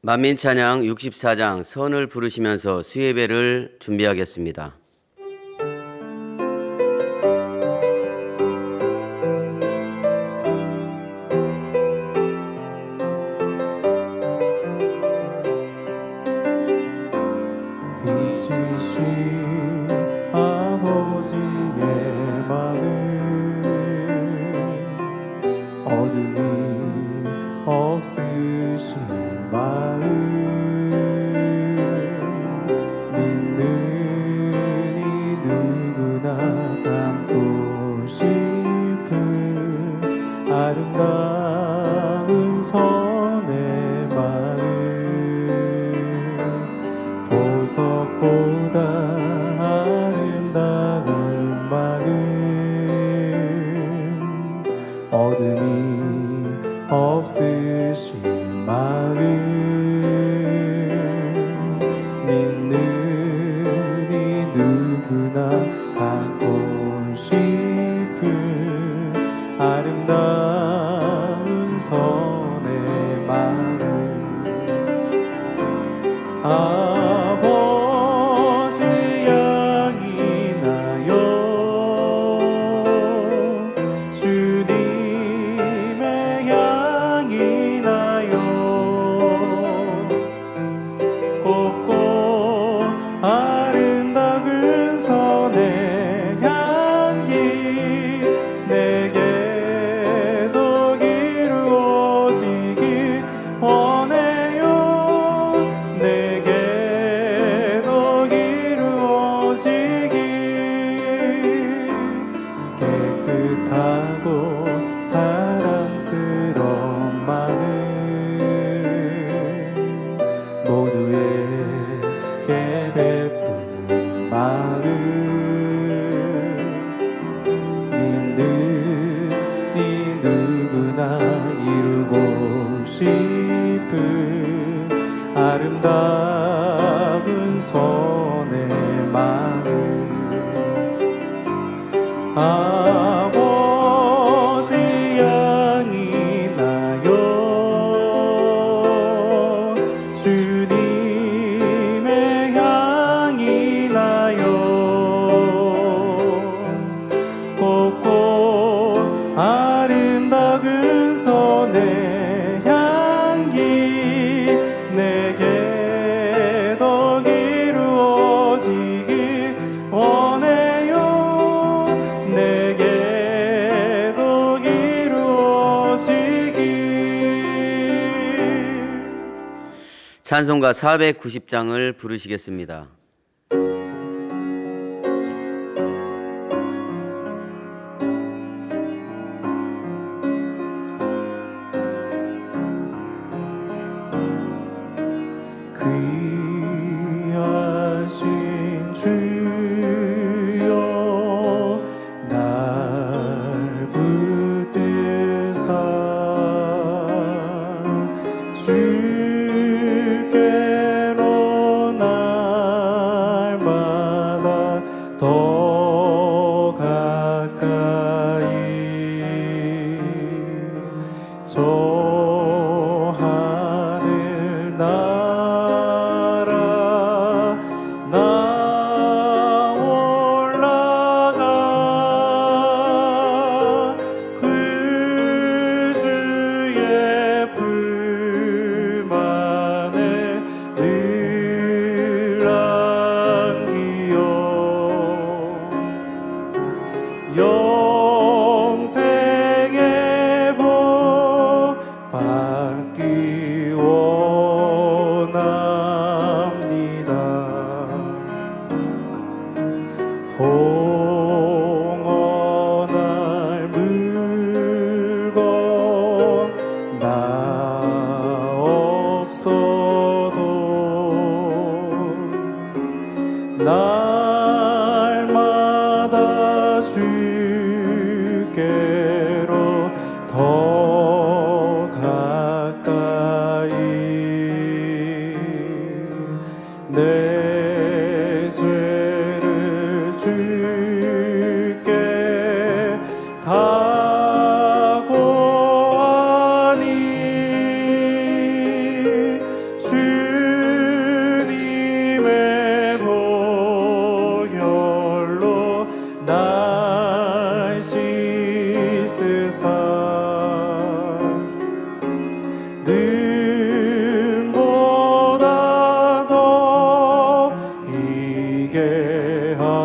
만민찬양 64장 선을 부르시면서 수예배를 준비하겠습니다. 빛이신 아버지의 마음 어둠이 없으신 마음 믿는 이 누구나 담고 싶은 아름다운 선의 마음 보석보다 아름다운 마음 어둠이 없으신 마음 믿는 이 누구나 갖고 싶은 아름다운 선의 마음 아버지 양이 나요 주님의 양이 나요 곱고 아름다운 선의 향기 내게도 이루어지길 원해요 내게도 이루어지길 깨끗하고 사랑스러운 마음 모두에게 베푸는 마음 믿는 이 누구나 이루고 싶은 아름다운 선의 마음 아버지 양이 나요 주님의 향이 나요 곱고 아름다운 선의 향기 내게도 이루어지길 원해요 내게도 이루어지길 찬송가 490장을 부르시겠습니다. 귀하신 주여 날 붙드사 주께로 나 주사 눈보다 더 이게 하옵소서.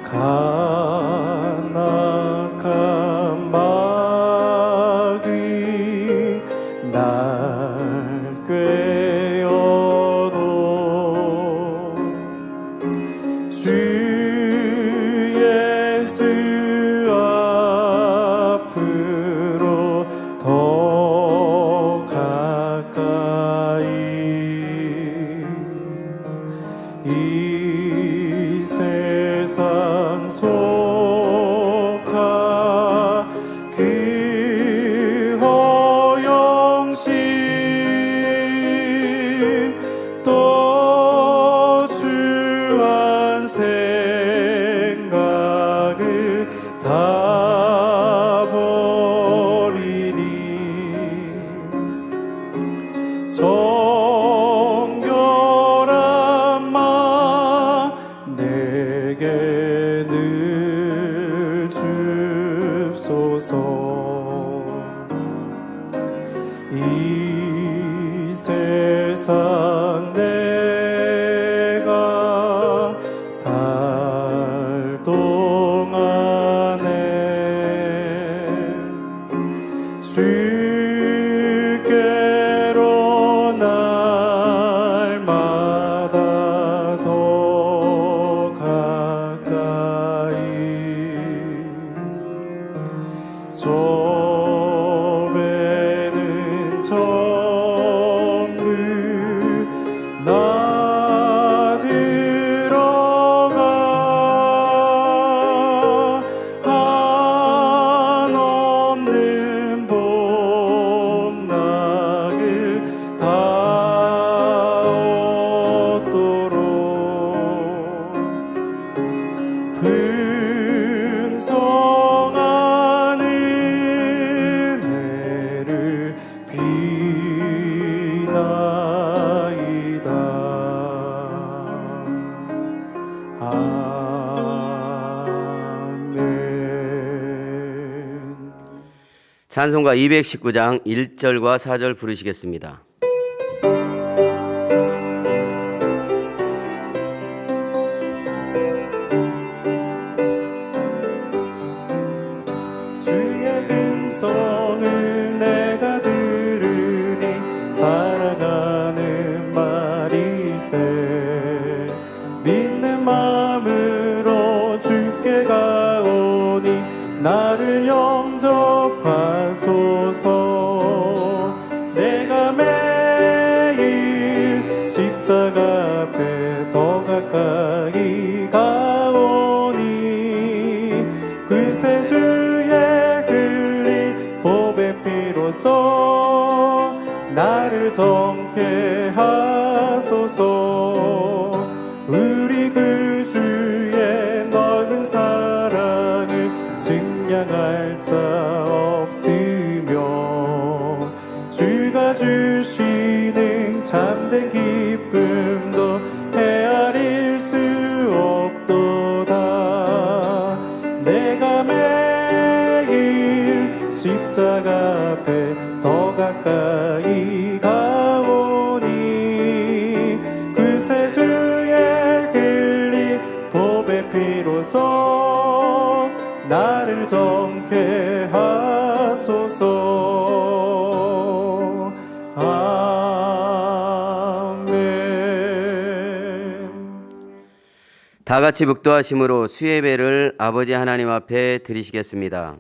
간악한 마귀 날 꾀어도 주 예수 앞으로 더 가까이 이 세상 속하 그 허영심 또 주한 생각을 다 버리니 정결한 마 내게 늘 줍소서. 이 세상 내가 살 동안에 주께로 날마다 더 가까이 저 배는 정글 나 들어가 한없는 봄낙을 다 얻도록 풍성한 은혜를 비나이다. 아멘. 찬송가 219장 1절과 4절 부르시겠습니다. 주의 음성을 내가 들으니 사랑하는 말일세. 믿는 마음으로 주께 가오니 나를 영접하소서. 내가 매일 십자가 앞에 더 가까이 가오니 그새 주의 흘린 보배 피로써 나를 젊게 하소서. 우리 그 주의 넓은 사랑을 증량할 자 없으며 주가 주시는 참된 기쁨도 헤아릴 수 없도다. 내가 매일 십자가 앞에 더 가까이 가오니 그새 주의 흘린 보배 피로써 나를 젊게 하소서. 아멘. 다 같이 묵도하심으로 수예배를 아버지 하나님 앞에 드리시겠습니다.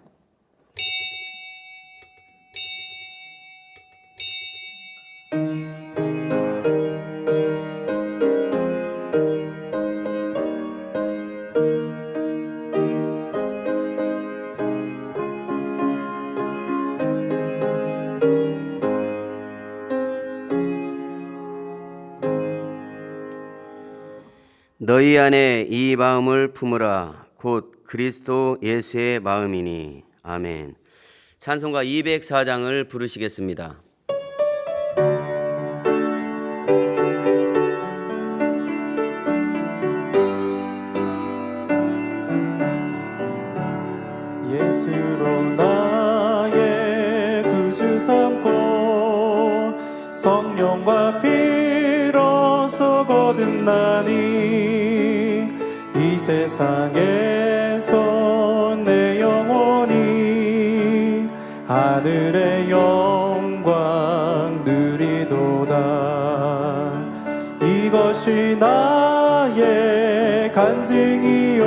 너희 안에 이 마음을 품으라. 곧 그리스도 예수의 마음이니. 아멘. 찬송가 204장을 부르시겠습니다. 구하니 이 세상에서 내 영혼이 하늘의 영광 누리도다. 이것이 나의 간증이요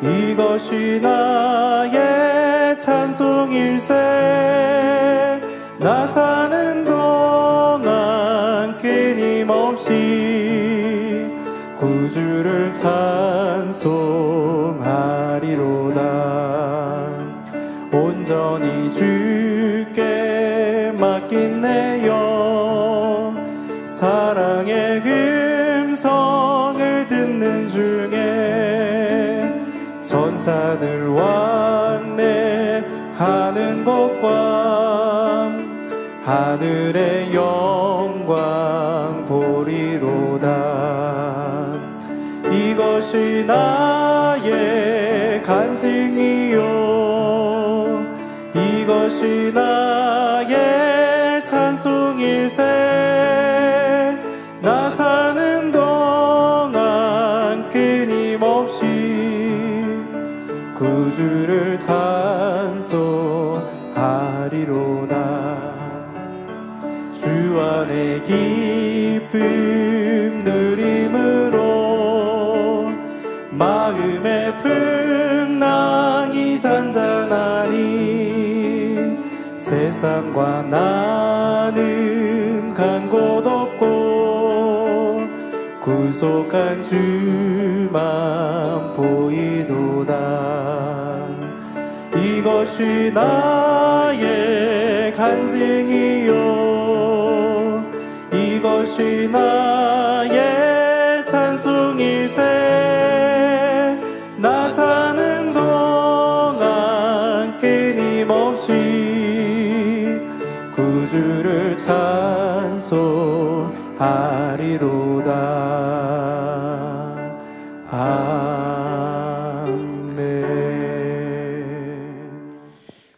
이것이 나의 찬송일세. 나 사는 동안 끊임없이 구주를 찬송하리로다. 온전히 주께 맡긴 내 영, 사랑의 음성을 듣는 중에 천사들 왕래하는 것과 하늘의 영광 보리로다. 이것이 나의 간증이요 이것이 나의 찬송일세. 나 사는 동안 끊임없이 구주를 찬송하리로다. 주 안에 기쁨 누림으로 마음의 풍랑이 잔잔하니 세상과 나는 간 곳 없고 구속한 주만 보이도다. 이것이 나의 간증이요 이것이 나의 찬송일세. 나 사는 동안 끊임없이 구주를 찬송하리로다.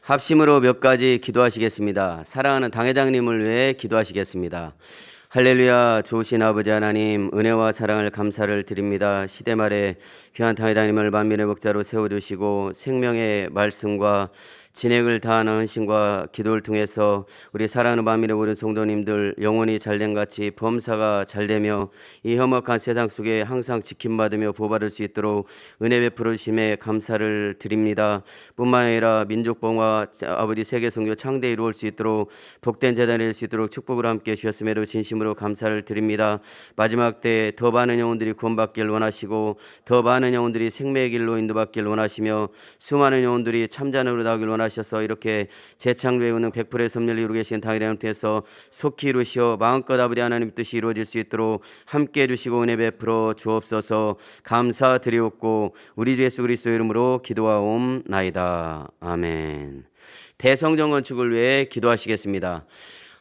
합심으로 몇 가지 기도하시겠습니다. 사랑하는 당회장님을 위해 기도하시겠습니다. 할렐루야. 좋으신 아버지 하나님, 은혜와 사랑을 감사를 드립니다. 시대 말에 귀한 당회장님을 만민의 목자로 세워주시고 생명의 말씀과 진액을 다하는 헌신과 기도를 통해서 우리 사랑하는 만민의 모든 성도님들 영혼이 잘된 같이 범사가 잘되며 이 험악한 세상 속에 항상 지킴받으며 보호받을 수 있도록 은혜 베풀어 주심에 감사를 드립니다. 뿐만 아니라 민족봉화 아버지 세계 선교 창대 이루어질 수 있도록 복된 재단이 될 수 있도록 축복을 함께 주셨음에도 진심으로 감사를 드립니다. 마지막 때에 더 많은 영혼들이 구원받길 원하시고 더 많은 영혼들이 생명의 길로 인도받길 원하시며 수많은 영혼들이 참전으로 나오길 원하시며 하셔서 이렇게 재창조의 운능 100%의 섭리를 이루고 계신 당회장을 통해서 속히 이루시어 마음껏 아버지 하나님 뜻이 이루어질 수 있도록 함께 해주시고 은혜 베풀어 주옵소서. 감사드리옵고 우리 주 예수 그리스도 이름으로 기도하옵나이다. 아멘. 대성전 건축을 위해 기도하시겠습니다.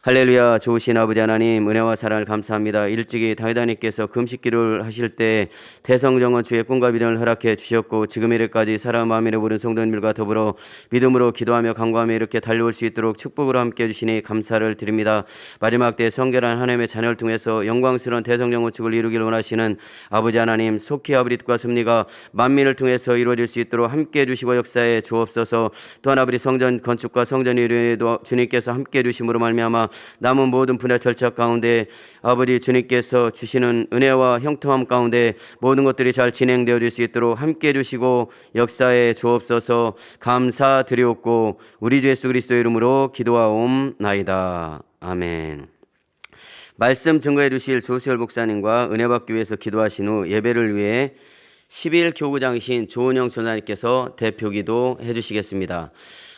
할렐루야. 좋으신 아버지 하나님, 은혜와 사랑을 감사합니다. 일찍이 당회장님께서 금식기를 하실 때 대성전 건축의 꿈과 비전을 허락해 주셨고 지금 이래까지 사랑하는 마음에 모든 성도님들과 더불어 믿음으로 기도하며 간구하며 이렇게 달려올 수 있도록 축복으로 함께 해주시니 감사를 드립니다. 마지막 때 성결한 하나님의 자녀를 통해서 영광스러운 대성전 건축을 이루길 원하시는 아버지 하나님, 속히 아버지 뜻과 섭리가 만민을 통해서 이루어질 수 있도록 함께 해주시고 역사에 주옵소서. 또한 아버지 성전 건축과 성전 이루에도 주님께서 함께 해주심으로 말미암아 남은 모든 분야 절차 가운데 아버지 주님께서 주시는 은혜와 형통함 가운데 모든 것들이 잘 진행되어질 수 있도록 함께 해주시고 역사에 주옵소서. 감사드리옵고 우리 주 예수 그리스도 이름으로 기도하옵나이다. 아멘. 말씀 증거해 주실 조수열 목사님과 은혜 받기 위해서 기도하신 후 예배를 위해 10일 교구장이신 조은영 전사님께서 대표 기도해 주시겠습니다.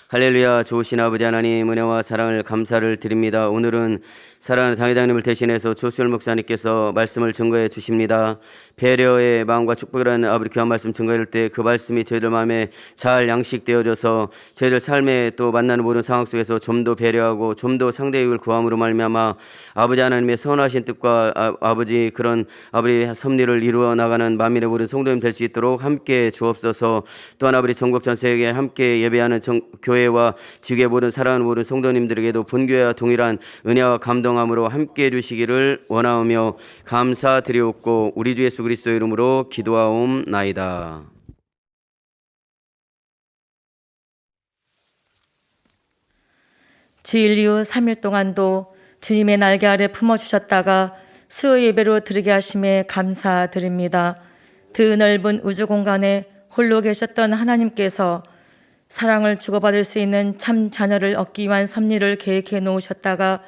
할렐루야. 좋으신 아버지 하나님, 은혜와 사랑을 감사를 드립니다. 오늘은 사랑하는 당회장님을 대신해서 조수열 목사님께서 말씀을 증거해 주십니다. 배려의 마음과 축복이라는 아버지 귀한 말씀 증거할 때 그 말씀이 저희들 마음에 잘 양식되어져서 저희들 삶에 또 만나는 모든 상황 속에서 좀 더 배려하고 좀 더 상대의 이익을 구함으로 말미암아 아버지 하나님의 선하신 뜻과 아버지 그런 아버지 섭리를 이루어 나가는 만민의 모든 성도님 될 수 있도록 함께 주옵소서. 또한 아버지 전국 전 세계에 함께 예배하는 교회와 지구의 모든 사랑하는 모든 성도님들에게도 본교회와 동일한 은혜와 감동 동동함으로 함께해 주시기를 원하오며 감사드리옵고 우리 주 예수 그리스도의 이름으로 기도하옵나이다. 주일 이후 3일 동안도 주님의 날개 아래 품어주셨다가 수요 예배로 드리게 하심에 감사드립니다. 드넓은 우주 공간에 홀로 계셨던 하나님께서 사랑을 주고받을 수 있는 참 자녀를 얻기 위한 섭리를 계획해 놓으셨다가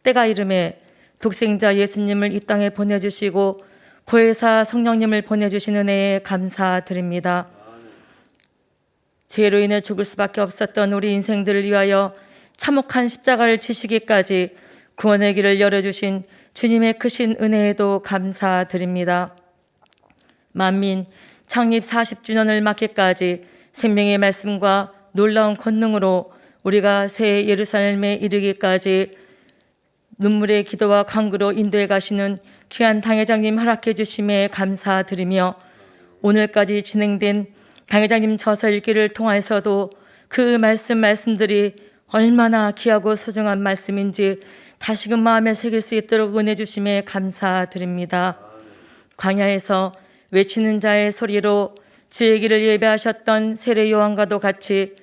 때가 이름에 독생자 예수님을 이 땅에 보내주시고 보혜사 성령님을 보내주신 은혜에 감사드립니다. 죄로 인해 죽을 수밖에 없었던 우리 인생들을 위하여 참혹한 십자가를 지시기까지 구원의 길을 열어주신 주님의 크신 은혜에도 감사드립니다. 만민 창립 40주년을 맞기까지 생명의 말씀과 놀라운 권능으로 우리가 새 예루살렘에 이르기까지 눈물의 기도와 간구로 인도해 가시는 귀한 당회장님 허락해 주심에 감사드리며 오늘까지 진행된 당회장님 저서 읽기를 통해서도 그 말씀들이 얼마나 귀하고 소중한 말씀인지 다시금 마음에 새길 수 있도록 은혜 주심에 감사드립니다. 광야에서 외치는 자의 소리로 주의 길을 예배하셨던 세례 요한과도 같이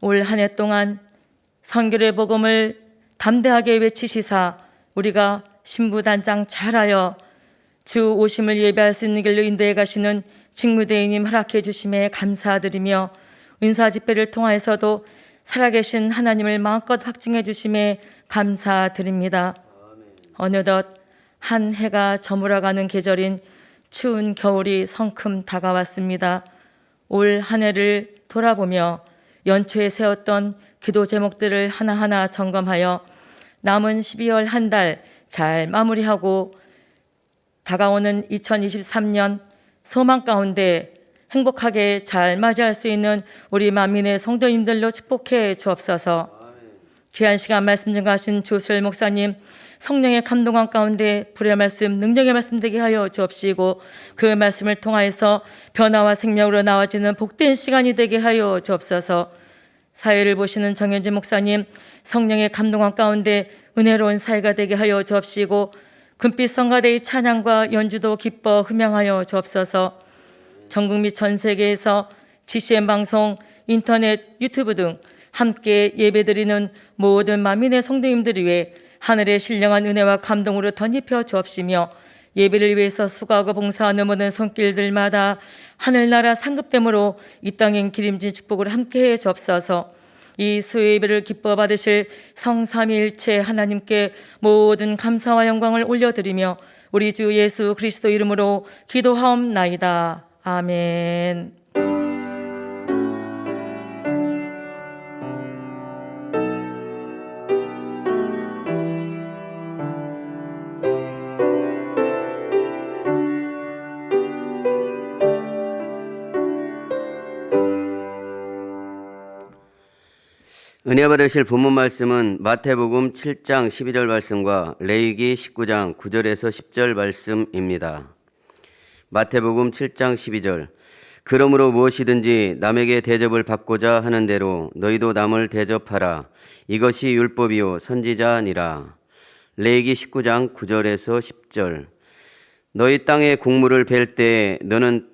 올 한 해 동안 선교의 복음을 담대하게 외치시사 우리가 신부단장 잘하여 주 오심을 예배할 수 있는 길로 인도해 가시는 직무대행님 허락해 주심에 감사드리며 은사 집회를 통하여서도 살아계신 하나님을 마음껏 확증해 주심에 감사드립니다. 어느덧 한 해가 저물어가는 계절인 추운 겨울이 성큼 다가왔습니다. 올 한 해를 돌아보며 연초에 세웠던 기도 제목들을 하나하나 점검하여 남은 12월 한 달 잘 마무리하고 다가오는 2023년 소망 가운데 행복하게 잘 맞이할 수 있는 우리 만민의 성도님들로 축복해 주옵소서. 귀한 시간 말씀 증거하신 조수열 목사님 성령의 감동한 가운데 불의 말씀, 능력의 말씀 되게 하여 주옵시고 그 말씀을 통하여서 변화와 생명으로 나와지는 복된 시간이 되게 하여 주옵소서. 사회를 보시는 정현진 목사님 성령의 감동한 가운데 은혜로운 사회가 되게 하여 주옵시고 금빛 성가대의 찬양과 연주도 기뻐 흠양하여 주옵소서. 전국 및 전 세계에서 GCN 방송, 인터넷, 유튜브 등 함께 예배드리는 모든 만민의 성도님들을 위해 하늘의 신령한 은혜와 감동으로 덧입혀 주옵시며 예배를 위해서 수고하고 봉사하는 모든 손길들마다 하늘나라 상급됨으로 이 땅엔 기림진 축복을 함께해 주옵소서. 이 수요 예배를 기뻐 받으실 성삼위일체 하나님께 모든 감사와 영광을 올려드리며 우리 주 예수 그리스도 이름으로 기도하옵나이다. 아멘. 은혜 받으실 본문 말씀은 마태복음 7장 12절 말씀과 레위기 19장 9절에서 10절 말씀입니다. 마태복음 7장 12절 그러므로 무엇이든지 남에게 대접을 받고자 하는 대로 너희도 남을 대접하라. 이것이 율법이요 선지자니라. 레위기 19장 9절에서 10절 너희 땅에 곡물을 벨 때에 너는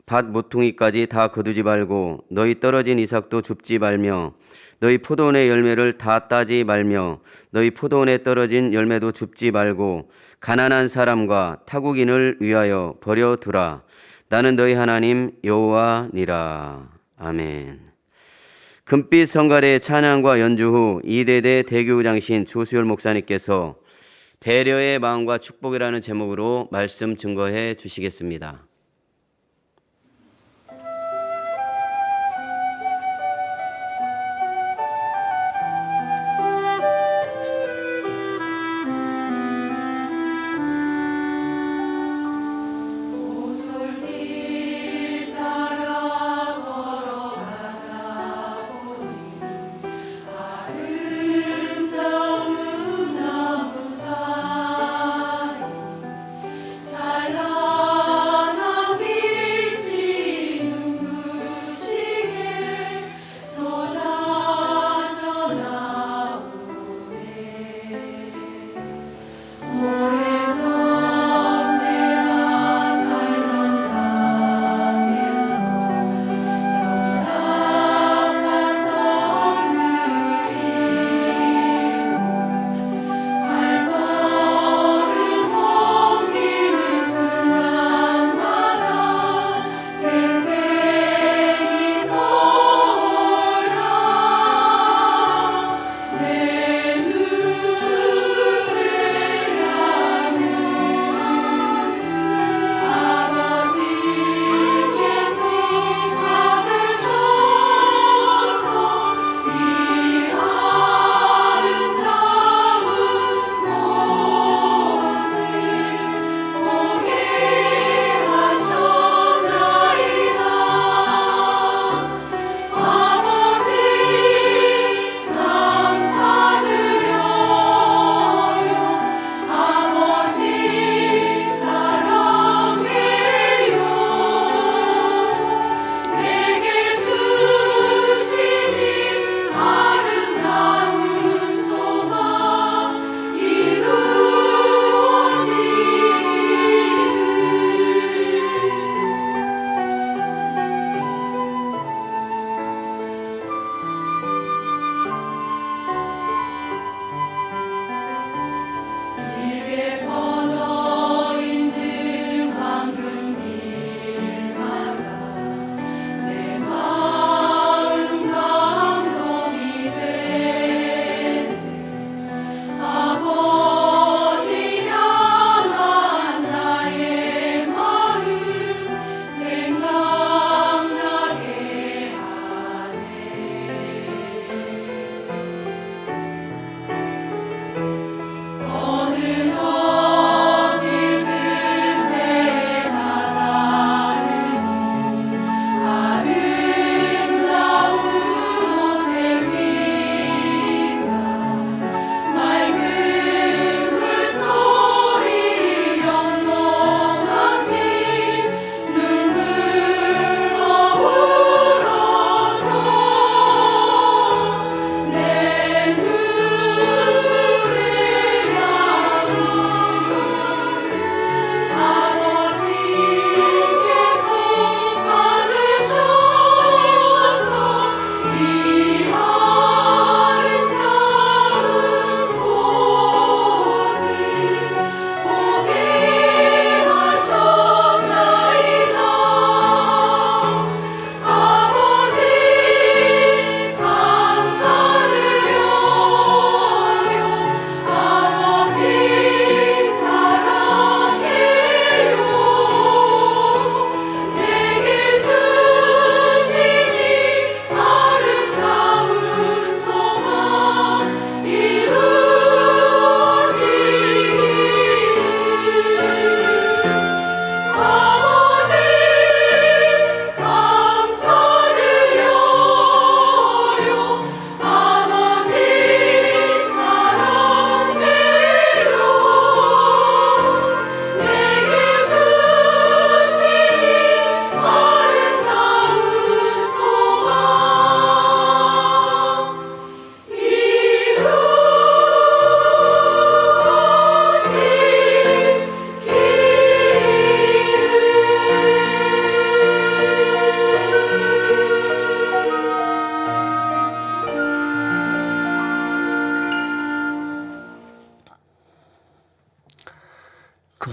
밭 모퉁이까지 다 거두지 말고 너희 떨어진 이삭도 줍지 말며 너희 포도원의 열매를 다 따지 말며 너희 포도원에 떨어진 열매도 줍지 말고 가난한 사람과 타국인을 위하여 버려두라. 나는 너희 하나님 여호와니라. 아멘. 금빛 성가대의 찬양과 연주 후 2대대 대교장신 조수열 목사님께서 배려의 마음과 축복이라는 제목으로 말씀 증거해 주시겠습니다. 찬란한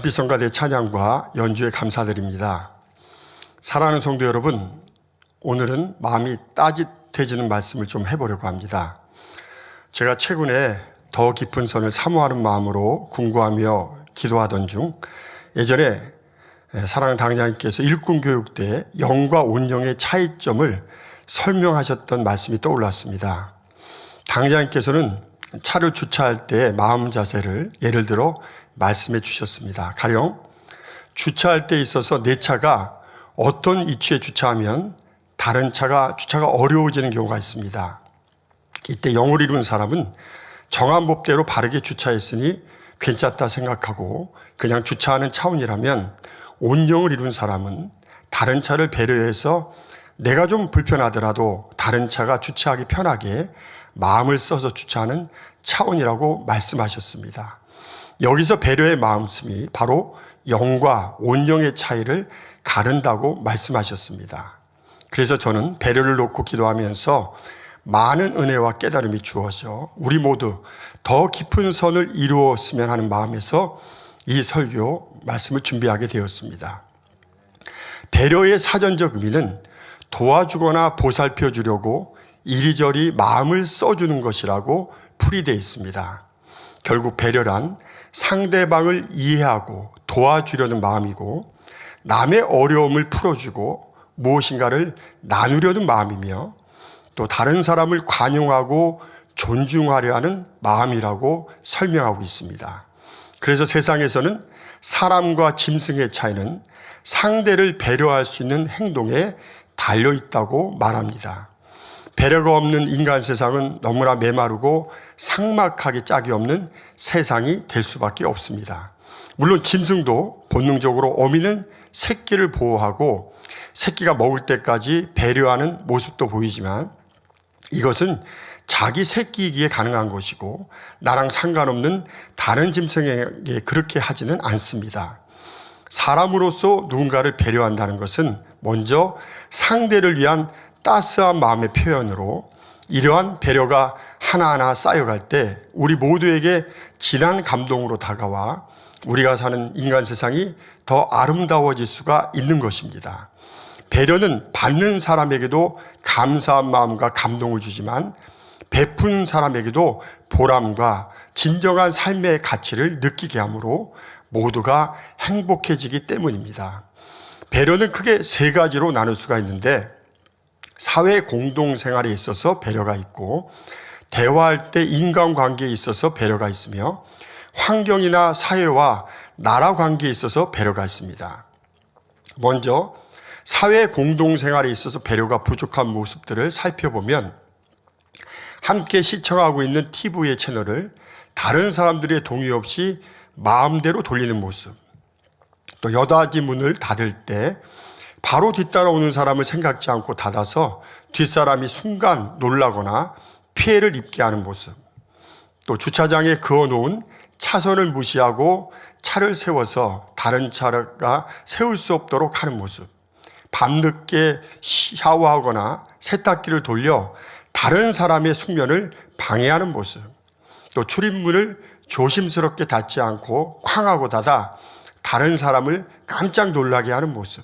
별빛성가대 찬양과 연주에 감사드립니다. 사랑하는 성도 여러분, 오늘은 마음이 따뜻해지는 말씀을 좀 해보려고 합니다. 제가 최근에 더 깊은 선을 사모하는 마음으로 궁구하며 기도하던 중 예전에 사랑하는 당장님께서 일꾼 교육 때 영과 온영의 차이점을 설명하셨던 말씀이 떠올랐습니다. 당장님께서는 차를 주차할 때 마음 자세를 예를 들어 말씀해 주셨습니다. 가령 주차할 때 있어서 내 차가 어떤 위치에 주차하면 다른 차가 주차가 어려워지는 경우가 있습니다. 이때 영을 이룬 사람은 정한 법대로 바르게 주차했으니 괜찮다 생각하고 그냥 주차하는 차원이라면 온영을 이룬 사람은 다른 차를 배려해서 내가 좀 불편하더라도 다른 차가 주차하기 편하게 마음을 써서 주차하는 차원이라고 말씀하셨습니다. 여기서 배려의 마음씀이 바로 영과 온영의 차이를 가른다고 말씀하셨습니다. 그래서 저는 배려를 놓고 기도하면서 많은 은혜와 깨달음이 주어져 우리 모두 더 깊은 선을 이루었으면 하는 마음에서 이 설교 말씀을 준비하게 되었습니다. 배려의 사전적 의미는 도와주거나 보살펴 주려고 이리저리 마음을 써주는 것이라고 풀이되어 있습니다. 결국 배려란 상대방을 이해하고 도와주려는 마음이고 남의 어려움을 풀어주고 무엇인가를 나누려는 마음이며 또 다른 사람을 관용하고 존중하려 하는 마음이라고 설명하고 있습니다. 그래서 세상에서는 사람과 짐승의 차이는 상대를 배려할 수 있는 행동에 달려 있다고 말합니다. 배려가 없는 인간 세상은 너무나 메마르고 삭막하게 짝이 없는 세상이 될 수밖에 없습니다. 물론 짐승도 본능적으로 어미는 새끼를 보호하고 새끼가 먹을 때까지 배려하는 모습도 보이지만 이것은 자기 새끼이기에 가능한 것이고 나랑 상관없는 다른 짐승에게 그렇게 하지는 않습니다. 사람으로서 누군가를 배려한다는 것은 먼저 상대를 위한 따스한 마음의 표현으로 이러한 배려가 하나하나 쌓여갈 때 우리 모두에게 진한 감동으로 다가와 우리가 사는 인간 세상이 더 아름다워질 수가 있는 것입니다. 배려는 받는 사람에게도 감사한 마음과 감동을 주지만 베푼 사람에게도 보람과 진정한 삶의 가치를 느끼게 하므로 모두가 행복해지기 때문입니다. 배려는 크게 세 가지로 나눌 수가 있는데 사회 공동생활에 있어서 배려가 있고 대화할 때 인간관계에 있어서 배려가 있으며 환경이나 사회와 나라 관계에 있어서 배려가 있습니다. 먼저 사회 공동생활에 있어서 배려가 부족한 모습들을 살펴보면 함께 시청하고 있는 TV의 채널을 다른 사람들의 동의 없이 마음대로 돌리는 모습, 또 여닫이 문을 닫을 때 바로 뒤따라오는 사람을 생각지 않고 닫아서 뒷사람이 순간 놀라거나 피해를 입게 하는 모습, 또 주차장에 그어놓은 차선을 무시하고 차를 세워서 다른 차가 세울 수 없도록 하는 모습, 밤늦게 샤워하거나 세탁기를 돌려 다른 사람의 숙면을 방해하는 모습, 또 출입문을 조심스럽게 닫지 않고 쾅하고 닫아 다른 사람을 깜짝 놀라게 하는 모습,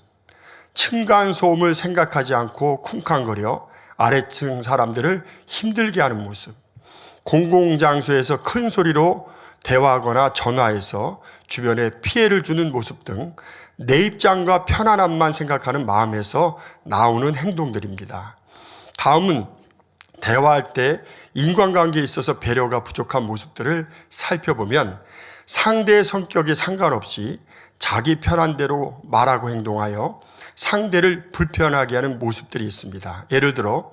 층간소음을 생각하지 않고 쿵쾅거려 아래층 사람들을 힘들게 하는 모습, 공공장소에서 큰 소리로 대화하거나 전화해서 주변에 피해를 주는 모습 등 내 입장과 편안함만 생각하는 마음에서 나오는 행동들입니다. 다음은 대화할 때 인간관계에 있어서 배려가 부족한 모습들을 살펴보면 상대의 성격에 상관없이 자기 편한 대로 말하고 행동하여 상대를 불편하게 하는 모습들이 있습니다. 예를 들어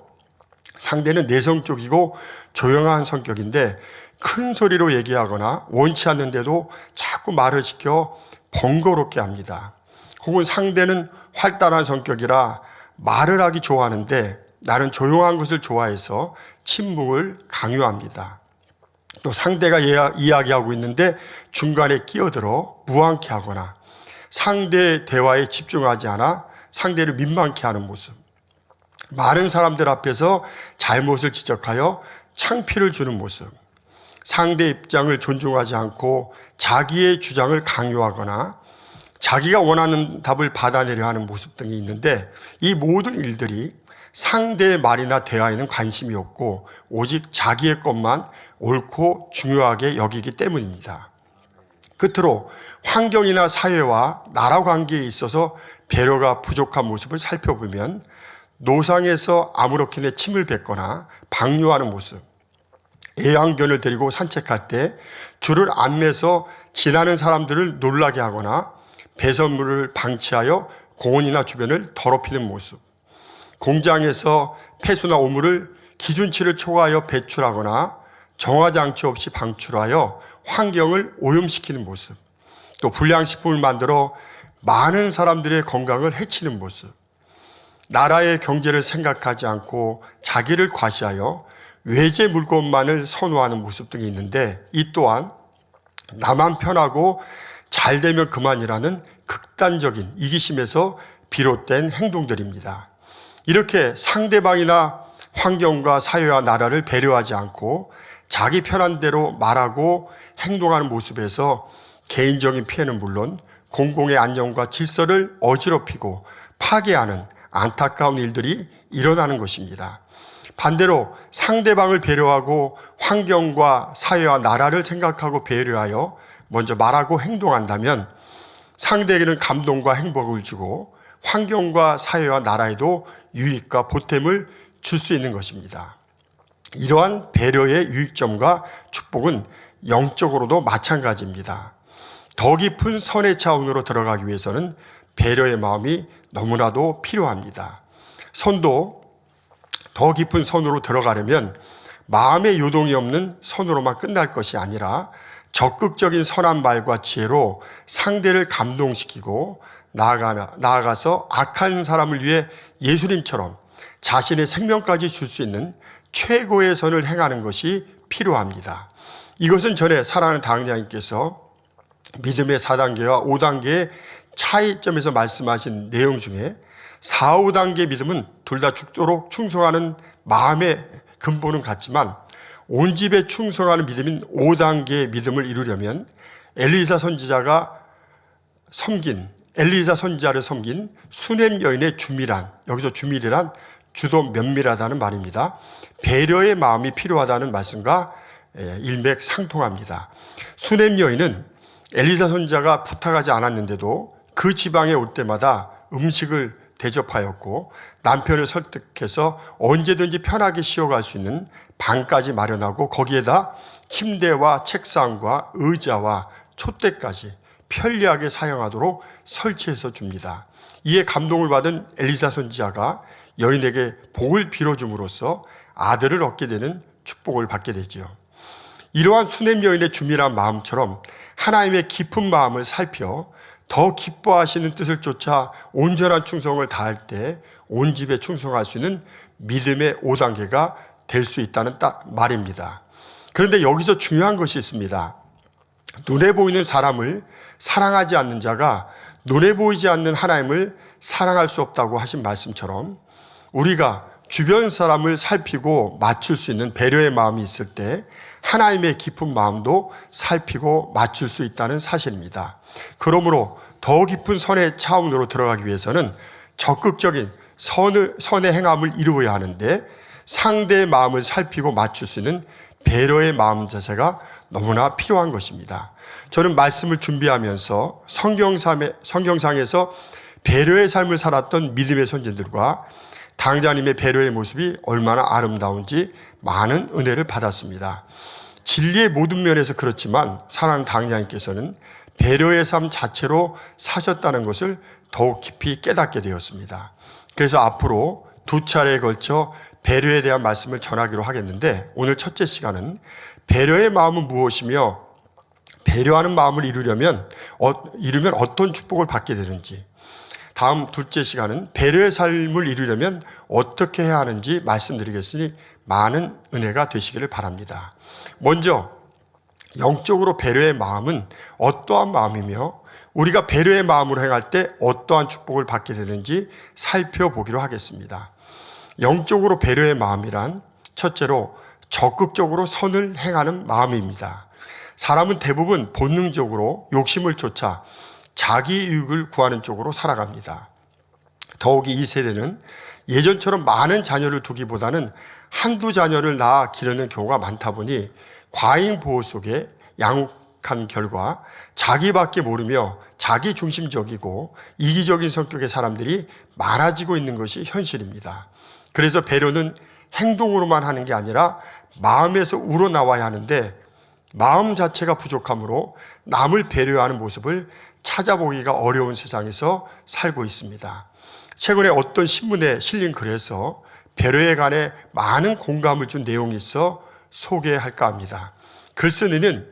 상대는 내성적이고 조용한 성격인데 큰 소리로 얘기하거나 원치 않는데도 자꾸 말을 시켜 번거롭게 합니다. 혹은 상대는 활달한 성격이라 말을 하기 좋아하는데 나는 조용한 것을 좋아해서 침묵을 강요합니다. 또 상대가 이야기하고 있는데 중간에 끼어들어 무안케 하거나 상대의 대화에 집중하지 않아 상대를 민망케 하는 모습, 많은 사람들 앞에서 잘못을 지적하여 창피를 주는 모습, 상대 입장을 존중하지 않고 자기의 주장을 강요하거나 자기가 원하는 답을 받아내려 하는 모습 등이 있는데, 이 모든 일들이 상대의 말이나 대화에는 관심이 없고 오직 자기의 것만 옳고 중요하게 여기기 때문입니다. 끝으로 환경이나 사회와 나라 관계에 있어서 배려가 부족한 모습을 살펴보면, 노상에서 아무렇게나 침을 뱉거나 방류하는 모습, 애완견을 데리고 산책할 때 줄을 안 매서 지나는 사람들을 놀라게 하거나 배설물을 방치하여 공원이나 주변을 더럽히는 모습, 공장에서 폐수나 오물을 기준치를 초과하여 배출하거나 정화장치 없이 방출하여 환경을 오염시키는 모습, 또 불량식품을 만들어 많은 사람들의 건강을 해치는 모습, 나라의 경제를 생각하지 않고 자기를 과시하여 외제 물건만을 선호하는 모습 등이 있는데, 이 또한 나만 편하고 잘 되면 그만이라는 극단적인 이기심에서 비롯된 행동들입니다. 이렇게 상대방이나 환경과 사회와 나라를 배려하지 않고 자기 편한 대로 말하고 행동하는 모습에서 개인적인 피해는 물론 공공의 안녕과 질서를 어지럽히고 파괴하는 안타까운 일들이 일어나는 것입니다. 반대로 상대방을 배려하고 환경과 사회와 나라를 생각하고 배려하여 먼저 말하고 행동한다면 상대에게는 감동과 행복을 주고 환경과 사회와 나라에도 유익과 보탬을 줄 수 있는 것입니다. 이러한 배려의 유익점과 축복은 영적으로도 마찬가지입니다. 더 깊은 선의 차원으로 들어가기 위해서는 배려의 마음이 너무나도 필요합니다. 선도 더 깊은 선으로 들어가려면 마음의 요동이 없는 선으로만 끝날 것이 아니라 적극적인 선한 말과 지혜로 상대를 감동시키고 나아가서 악한 사람을 위해 예수님처럼 자신의 생명까지 줄 수 있는 최고의 선을 행하는 것이 필요합니다. 이것은 전에 사랑하는 당장님께서 믿음의 4단계와 5단계의 차이점에서 말씀하신 내용 중에 4, 5단계 믿음은 둘 다 죽도록 충성하는 마음의 근본은 같지만 온 집에 충성하는 믿음인 5단계의 믿음을 이루려면 엘리사 선지자를 섬긴 수넴 여인의 주밀한, 여기서 주밀이란 주도 면밀하다는 말입니다. 배려의 마음이 필요하다는 말씀과 일맥상통합니다. 수넴 여인은 엘리사 선지자가 부탁하지 않았는데도 그 지방에 올 때마다 음식을 대접하였고 남편을 설득해서 언제든지 편하게 쉬어갈 수 있는 방까지 마련하고 거기에다 침대와 책상과 의자와 촛대까지 편리하게 사용하도록 설치해서 줍니다. 이에 감동을 받은 엘리사 선지자가 여인에게 복을 빌어줌으로써 아들을 얻게 되는 축복을 받게 되지요. 이러한 수넴 여인의 주밀한 마음처럼 하나님의 깊은 마음을 살펴 더 기뻐하시는 뜻을 쫓아 온전한 충성을 다할 때 온 집에 충성할 수 있는 믿음의 5단계가 될 수 있다는 말입니다. 그런데 여기서 중요한 것이 있습니다. 눈에 보이는 사람을 사랑하지 않는 자가 눈에 보이지 않는 하나님을 사랑할 수 없다고 하신 말씀처럼 우리가 주변 사람을 살피고 맞출 수 있는 배려의 마음이 있을 때 하나님의 깊은 마음도 살피고 맞출 수 있다는 사실입니다. 그러므로 더 깊은 선의 차원으로 들어가기 위해서는 적극적인 선의 행함을 이루어야 하는데 상대의 마음을 살피고 맞출 수 있는 배려의 마음 자세가 너무나 필요한 것입니다. 저는 말씀을 준비하면서 성경상에서 배려의 삶을 살았던 믿음의 선진들과 당자님의 배려의 모습이 얼마나 아름다운지 많은 은혜를 받았습니다. 진리의 모든 면에서 그렇지만 사랑하는 당자님께서는 배려의 삶 자체로 사셨다는 것을 더욱 깊이 깨닫게 되었습니다. 그래서 앞으로 2차례에 걸쳐 배려에 대한 말씀을 전하기로 하겠는데 오늘 첫째 시간은 배려의 마음은 무엇이며 배려하는 마음을 이루면 어떤 축복을 받게 되는지, 다음 둘째 시간은 배려의 삶을 이루려면 어떻게 해야 하는지 말씀드리겠으니 많은 은혜가 되시기를 바랍니다. 먼저 영적으로 배려의 마음은 어떠한 마음이며 우리가 배려의 마음으로 행할 때 어떠한 축복을 받게 되는지 살펴보기로 하겠습니다. 영적으로 배려의 마음이란 첫째로 적극적으로 선을 행하는 마음입니다. 사람은 대부분 본능적으로 욕심을 쫓아 자기 이익을 구하는 쪽으로 살아갑니다. 더욱이 이 세대는 예전처럼 많은 자녀를 두기보다는 한두 자녀를 낳아 기르는 경우가 많다 보니 과잉 보호 속에 양육한 결과 자기밖에 모르며 자기 중심적이고 이기적인 성격의 사람들이 많아지고 있는 것이 현실입니다. 그래서 배려는 행동으로만 하는 게 아니라 마음에서 우러나와야 하는데 마음 자체가 부족하므로 남을 배려하는 모습을 찾아보기가 어려운 세상에서 살고 있습니다. 최근에 어떤 신문에 실린 글에서 배려에 관해 많은 공감을 준 내용이 있어 소개할까 합니다. 글쓴이는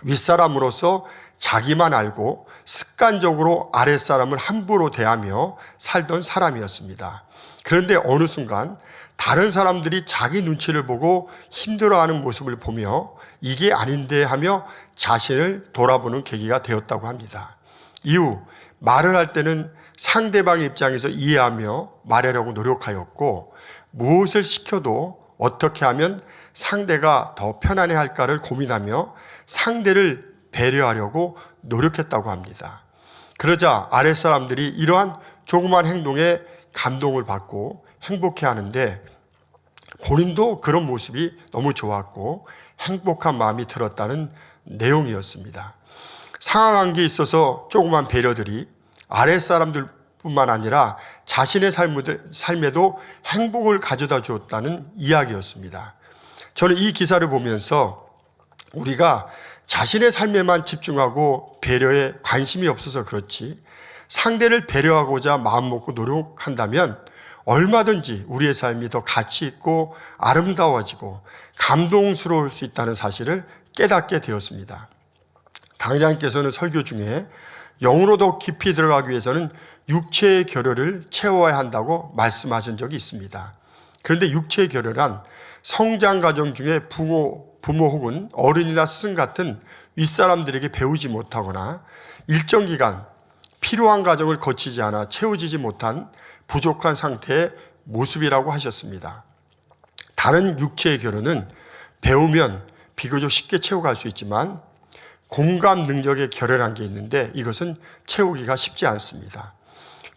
윗사람으로서 자기만 알고 습관적으로 아랫사람을 함부로 대하며 살던 사람이었습니다. 그런데 어느 순간 다른 사람들이 자기 눈치를 보고 힘들어하는 모습을 보며 이게 아닌데 하며 자신을 돌아보는 계기가 되었다고 합니다. 이후 말을 할 때는 상대방의 입장에서 이해하며 말하려고 노력하였고 무엇을 시켜도 어떻게 하면 상대가 더 편안해할까를 고민하며 상대를 배려하려고 노력했다고 합니다. 그러자 아랫사람들이 이러한 조그만 행동에 감동을 받고 행복해하는데 본인도 그런 모습이 너무 좋았고 행복한 마음이 들었다는 내용이었습니다. 상하관계에 있어서 조그만 배려들이 아랫사람들뿐만 아니라 자신의 삶에도 행복을 가져다 주었다는 이야기였습니다. 저는 이 기사를 보면서 우리가 자신의 삶에만 집중하고 배려에 관심이 없어서 그렇지 상대를 배려하고자 마음먹고 노력한다면 얼마든지 우리의 삶이 더 가치 있고 아름다워지고 감동스러울 수 있다는 사실을 깨닫게 되었습니다. 당장께서는 설교 중에 영으로 더 깊이 들어가기 위해서는 육체의 결여를 채워야 한다고 말씀하신 적이 있습니다. 그런데 육체의 결여란 성장 과정 중에 부모 혹은 어른이나 스승 같은 윗사람들에게 배우지 못하거나 일정 기간 필요한 과정을 거치지 않아 채워지지 못한 부족한 상태의 모습이라고 하셨습니다. 다른 육체의 결여는 배우면 비교적 쉽게 채워갈 수 있지만 공감 능력의 결여란 게 있는데 이것은 채우기가 쉽지 않습니다.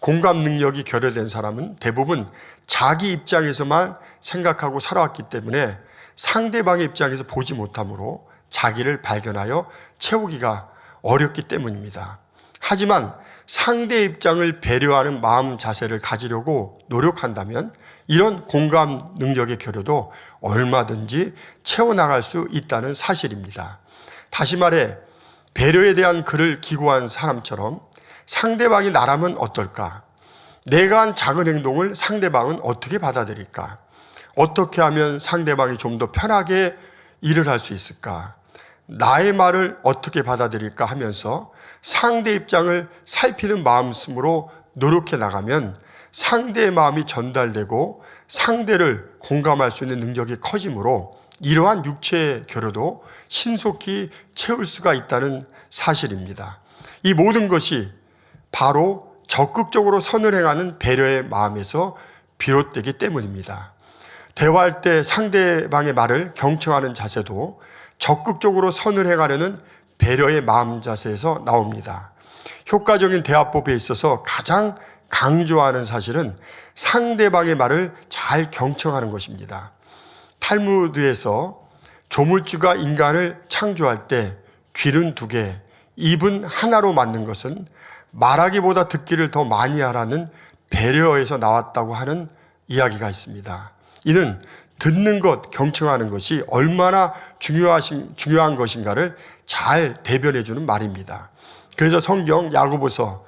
공감 능력이 결여된 사람은 대부분 자기 입장에서만 생각하고 살아왔기 때문에 상대방의 입장에서 보지 못하므로 자기를 발견하여 채우기가 어렵기 때문입니다. 하지만 상대의 입장을 배려하는 마음 자세를 가지려고 노력한다면 이런 공감 능력의 결여도 얼마든지 채워나갈 수 있다는 사실입니다. 다시 말해 배려에 대한 글을 기고한 사람처럼 상대방이 나라면 어떨까? 내가 한 작은 행동을 상대방은 어떻게 받아들일까? 어떻게 하면 상대방이 좀 더 편하게 일을 할 수 있을까? 나의 말을 어떻게 받아들일까 하면서 상대 입장을 살피는 마음씀으로 노력해 나가면 상대의 마음이 전달되고 상대를 공감할 수 있는 능력이 커지므로 이러한 육체의 결여도 신속히 채울 수가 있다는 사실입니다. 이 모든 것이 바로 적극적으로 선을 행하는 배려의 마음에서 비롯되기 때문입니다. 대화할 때 상대방의 말을 경청하는 자세도 적극적으로 선을 행하려는 배려의 마음 자세에서 나옵니다. 효과적인 대화법에 있어서 가장 강조하는 사실은 상대방의 말을 잘 경청하는 것입니다. 탈무드에서 조물주가 인간을 창조할 때 귀는 2개, 입은 하나로 만든 것은 말하기보다 듣기를 더 많이 하라는 배려에서 나왔다고 하는 이야기가 있습니다. 이는 듣는 것, 경청하는 것이 얼마나 중요한 것인가를 잘 대변해 주는 말입니다. 그래서 성경 야고보서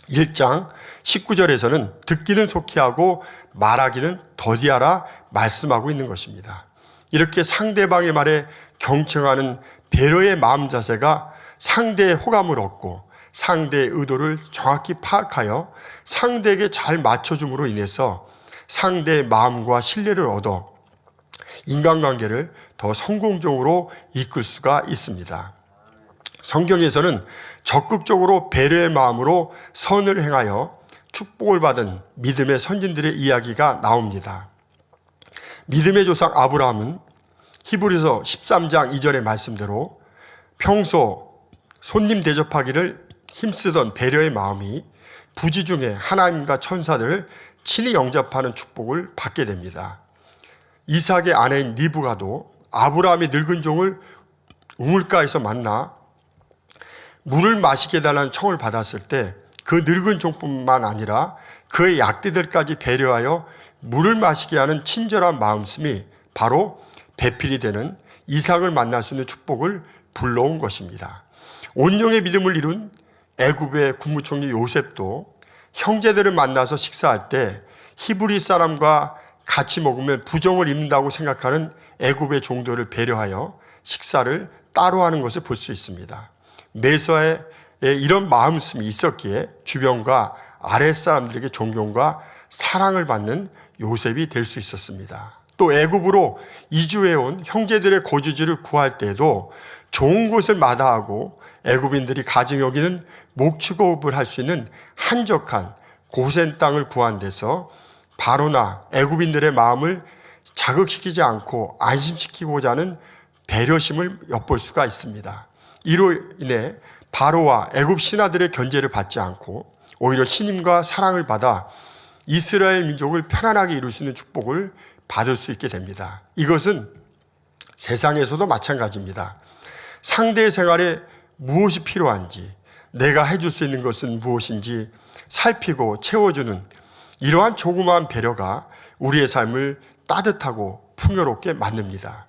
1장 19절에서는 듣기는 속히 하고 말하기는 더디하라 말씀하고 있는 것입니다. 이렇게 상대방의 말에 경청하는 배려의 마음 자세가 상대의 호감을 얻고 상대의 의도를 정확히 파악하여 상대에게 잘 맞춰줌으로 인해서 상대의 마음과 신뢰를 얻어 인간관계를 더 성공적으로 이끌 수가 있습니다. 성경에서는 적극적으로 배려의 마음으로 선을 행하여 축복을 받은 믿음의 선진들의 이야기가 나옵니다. 믿음의 조상 아브라함은 히브리서 13장 2절의 말씀대로 평소 손님 대접하기를 힘쓰던 배려의 마음이 부지 중에 하나님과 천사들을 친히 영접하는 축복을 받게 됩니다. 이삭의 아내인 리브가도 아브라함의 늙은 종을 우물가에서 만나 물을 마시게 해달라는 청을 받았을 때 그 늙은 종뿐만 아니라 그의 약대들까지 배려하여 물을 마시게 하는 친절한 마음씀이 바로 배필이 되는 이삭을 만날 수 있는 축복을 불러온 것입니다. 온영의 믿음을 이룬 애굽의 국무총리 요셉도 형제들을 만나서 식사할 때 히브리 사람과 같이 먹으면 부정을 입는다고 생각하는 애굽의 종들을 배려하여 식사를 따로 하는 것을 볼 수 있습니다. 메서에 이런 마음씀이 있었기에 주변과 아랫사람들에게 존경과 사랑을 받는 요셉이 될 수 있었습니다. 또 애굽으로 이주해온 형제들의 거주지를 구할 때에도 좋은 곳을 마다하고 애굽인들이 가증 여기는 목축업을 할 수 있는 한적한 고센 땅을 구한 데서 바로나 애굽인들의 마음을 자극시키지 않고 안심시키고자 하는 배려심을 엿볼 수가 있습니다. 이로 인해 바로와 애굽 신하들의 견제를 받지 않고 오히려 신임과 사랑을 받아 이스라엘 민족을 편안하게 이룰 수 있는 축복을 받을 수 있게 됩니다. 이것은 세상에서도 마찬가지입니다. 상대의 생활에 무엇이 필요한지, 내가 해줄 수 있는 것은 무엇인지 살피고 채워주는 이러한 조그마한 배려가 우리의 삶을 따뜻하고 풍요롭게 만듭니다.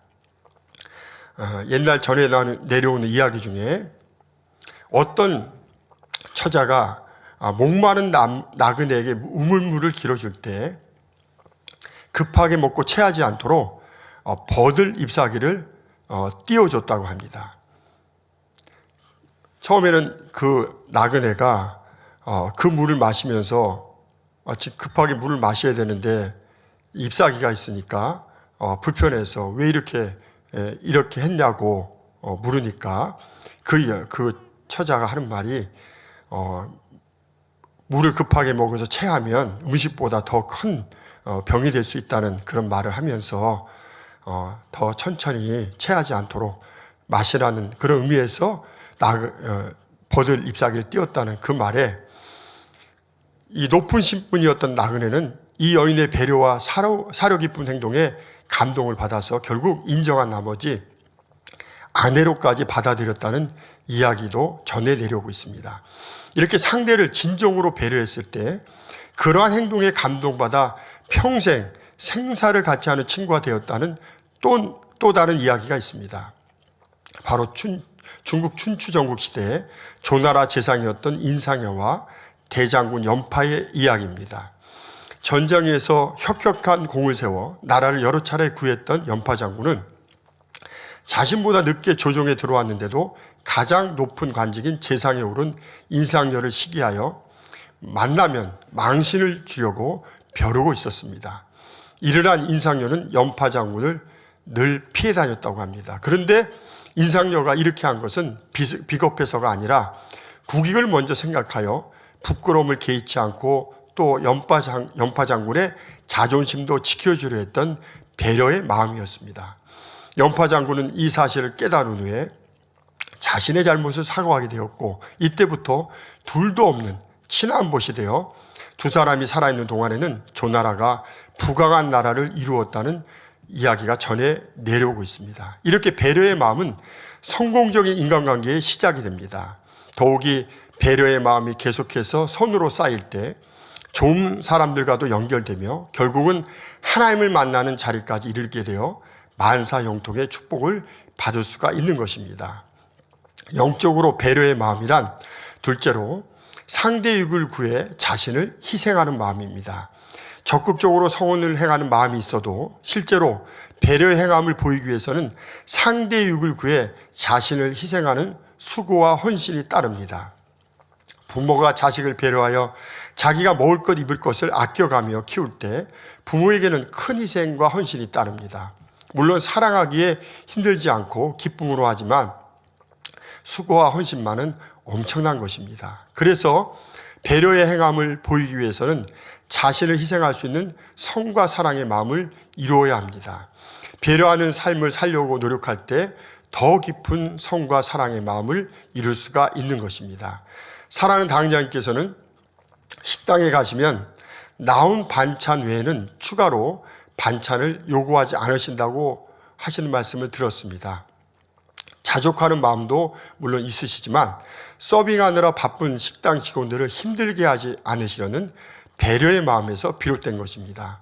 옛날 전에 내려오는 이야기 중에 어떤 처자가 목마른 나그네에게 우물물을 길어줄 때 급하게 먹고 체하지 않도록 버들 ip사귀를 띄워줬다고 합니다. 처음에는 그 나그네가 그 물을 마시면서 급하게 물을 마셔야 되는데 ip사귀가 있으니까 불편해서 왜 이렇게 했냐고 물으니까 그 처자가 하는 말이 물을 급하게 먹어서 체하면 음식보다 더 큰 병이 될 수 있다는 그런 말을 하면서 더 천천히 체하지 않도록 마시라는 그런 의미에서 버들 ip사귀를 띄웠다는 그 말에 이 높은 신분이었던 나그네는 이 여인의 배려와 사려 깊은 행동에 감동을 받아서 결국 인정한 나머지 아내로까지 받아들였다는 이야기도 전해 내려오고 있습니다. 이렇게 상대를 진정으로 배려했을 때 그러한 행동에 감동받아 평생 생사를 같이 하는 친구가 되었다는 또 다른 이야기가 있습니다. 바로 중국 춘추 전국 시대에 조나라 재상이었던 인상여와 대장군 연파의 이야기입니다. 전장에서 혁혁한 공을 세워 나라를 여러 차례 구했던 연파 장군은 자신보다 늦게 조정에 들어왔는데도 가장 높은 관직인 재상에 오른 인상여를 시기하여 만나면 망신을 주려고 벼르고 있었습니다. 이르란 인상여는 연파 장군을 늘 피해 다녔다고 합니다. 그런데 인상여가 이렇게 한 것은 비겁해서가 아니라 국익을 먼저 생각하여 부끄러움을 개의치 않고 또 연파 장군의 자존심도 지켜주려 했던 배려의 마음이었습니다. 연파 장군은 이 사실을 깨달은 후에 자신의 잘못을 사과하게 되었고 이때부터 둘도 없는 친한 벗이 되어 두 사람이 살아있는 동안에는 조나라가 부강한 나라를 이루었다는 이야기가 전해 내려오고 있습니다. 이렇게 배려의 마음은 성공적인 인간관계의 시작이 됩니다. 더욱이 배려의 마음이 계속해서 선으로 쌓일 때 좋은 사람들과도 연결되며 결국은 하나님을 만나는 자리까지 이르게 되어 만사형통의 축복을 받을 수가 있는 것입니다. 영적으로 배려의 마음이란 둘째로 상대 이익을 구해 자신을 희생하는 마음입니다. 적극적으로 성원을 행하는 마음이 있어도 실제로 배려의 행함을 보이기 위해서는 상대 이익을 구해 자신을 희생하는 수고와 헌신이 따릅니다. 부모가 자식을 배려하여 자기가 먹을 것 입을 것을 아껴가며 키울 때 부모에게는 큰 희생과 헌신이 따릅니다. 물론 사랑하기에 힘들지 않고 기쁨으로 하지만 수고와 헌신만은 엄청난 것입니다. 그래서 배려의 행함을 보이기 위해서는 자신을 희생할 수 있는 성과 사랑의 마음을 이루어야 합니다. 배려하는 삶을 살려고 노력할 때 더 깊은 성과 사랑의 마음을 이룰 수가 있는 것입니다. 사랑하는 당장님께서는 식당에 가시면 나온 반찬 외에는 추가로 반찬을 요구하지 않으신다고 하시는 말씀을 들었습니다. 자족하는 마음도 물론 있으시지만 서빙하느라 바쁜 식당 직원들을 힘들게 하지 않으시려는 배려의 마음에서 비롯된 것입니다.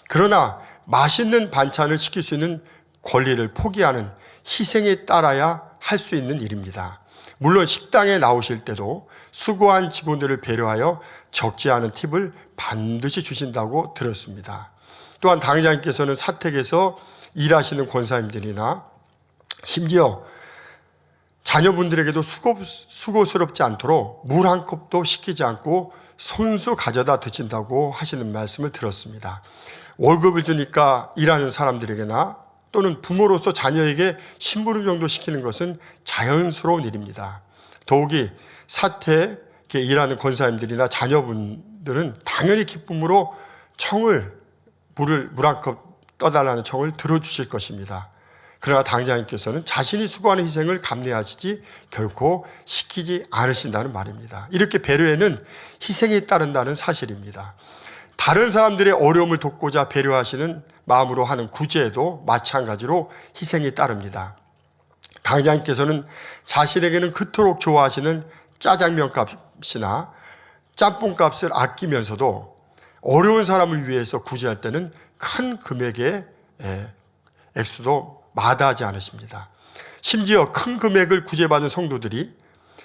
그러나 맛있는 반찬을 시킬 수 있는 권리를 포기하는 희생에 따라야 할 수 있는 일입니다. 물론 식당에 나오실 때도 수고한 직원들을 배려하여 적지 않은 팁을 반드시 주신다고 들었습니다. 또한 당회장님께서는 사택에서 일하시는 권사님들이나 심지어 자녀분들에게도 수고스럽지 않도록 물 한 컵도 식히지 않고 손수 가져다 드신다고 하시는 말씀을 들었습니다. 월급을 주니까 일하는 사람들에게나 또는 부모로서 자녀에게 심부름 정도 시키는 것은 자연스러운 일입니다. 더욱이 사택에 일하는 권사님들이나 자녀분들은 당연히 기쁨으로 물 한 컵 떠달라는 청을 들어주실 것입니다. 그러나 당장님께서는 자신이 수고하는 희생을 감내하시지 결코 시키지 않으신다는 말입니다. 이렇게 배려에는 희생이 따른다는 사실입니다. 다른 사람들의 어려움을 돕고자 배려하시는 마음으로 하는 구제에도 마찬가지로 희생이 따릅니다. 당장님께서는 자신에게는 그토록 좋아하시는 짜장면 값이나 짬뽕 값을 아끼면서도 어려운 사람을 위해서 구제할 때는 큰 금액의 액수도 마다하지 않으십니다. 심지어 큰 금액을 구제받은 성도들이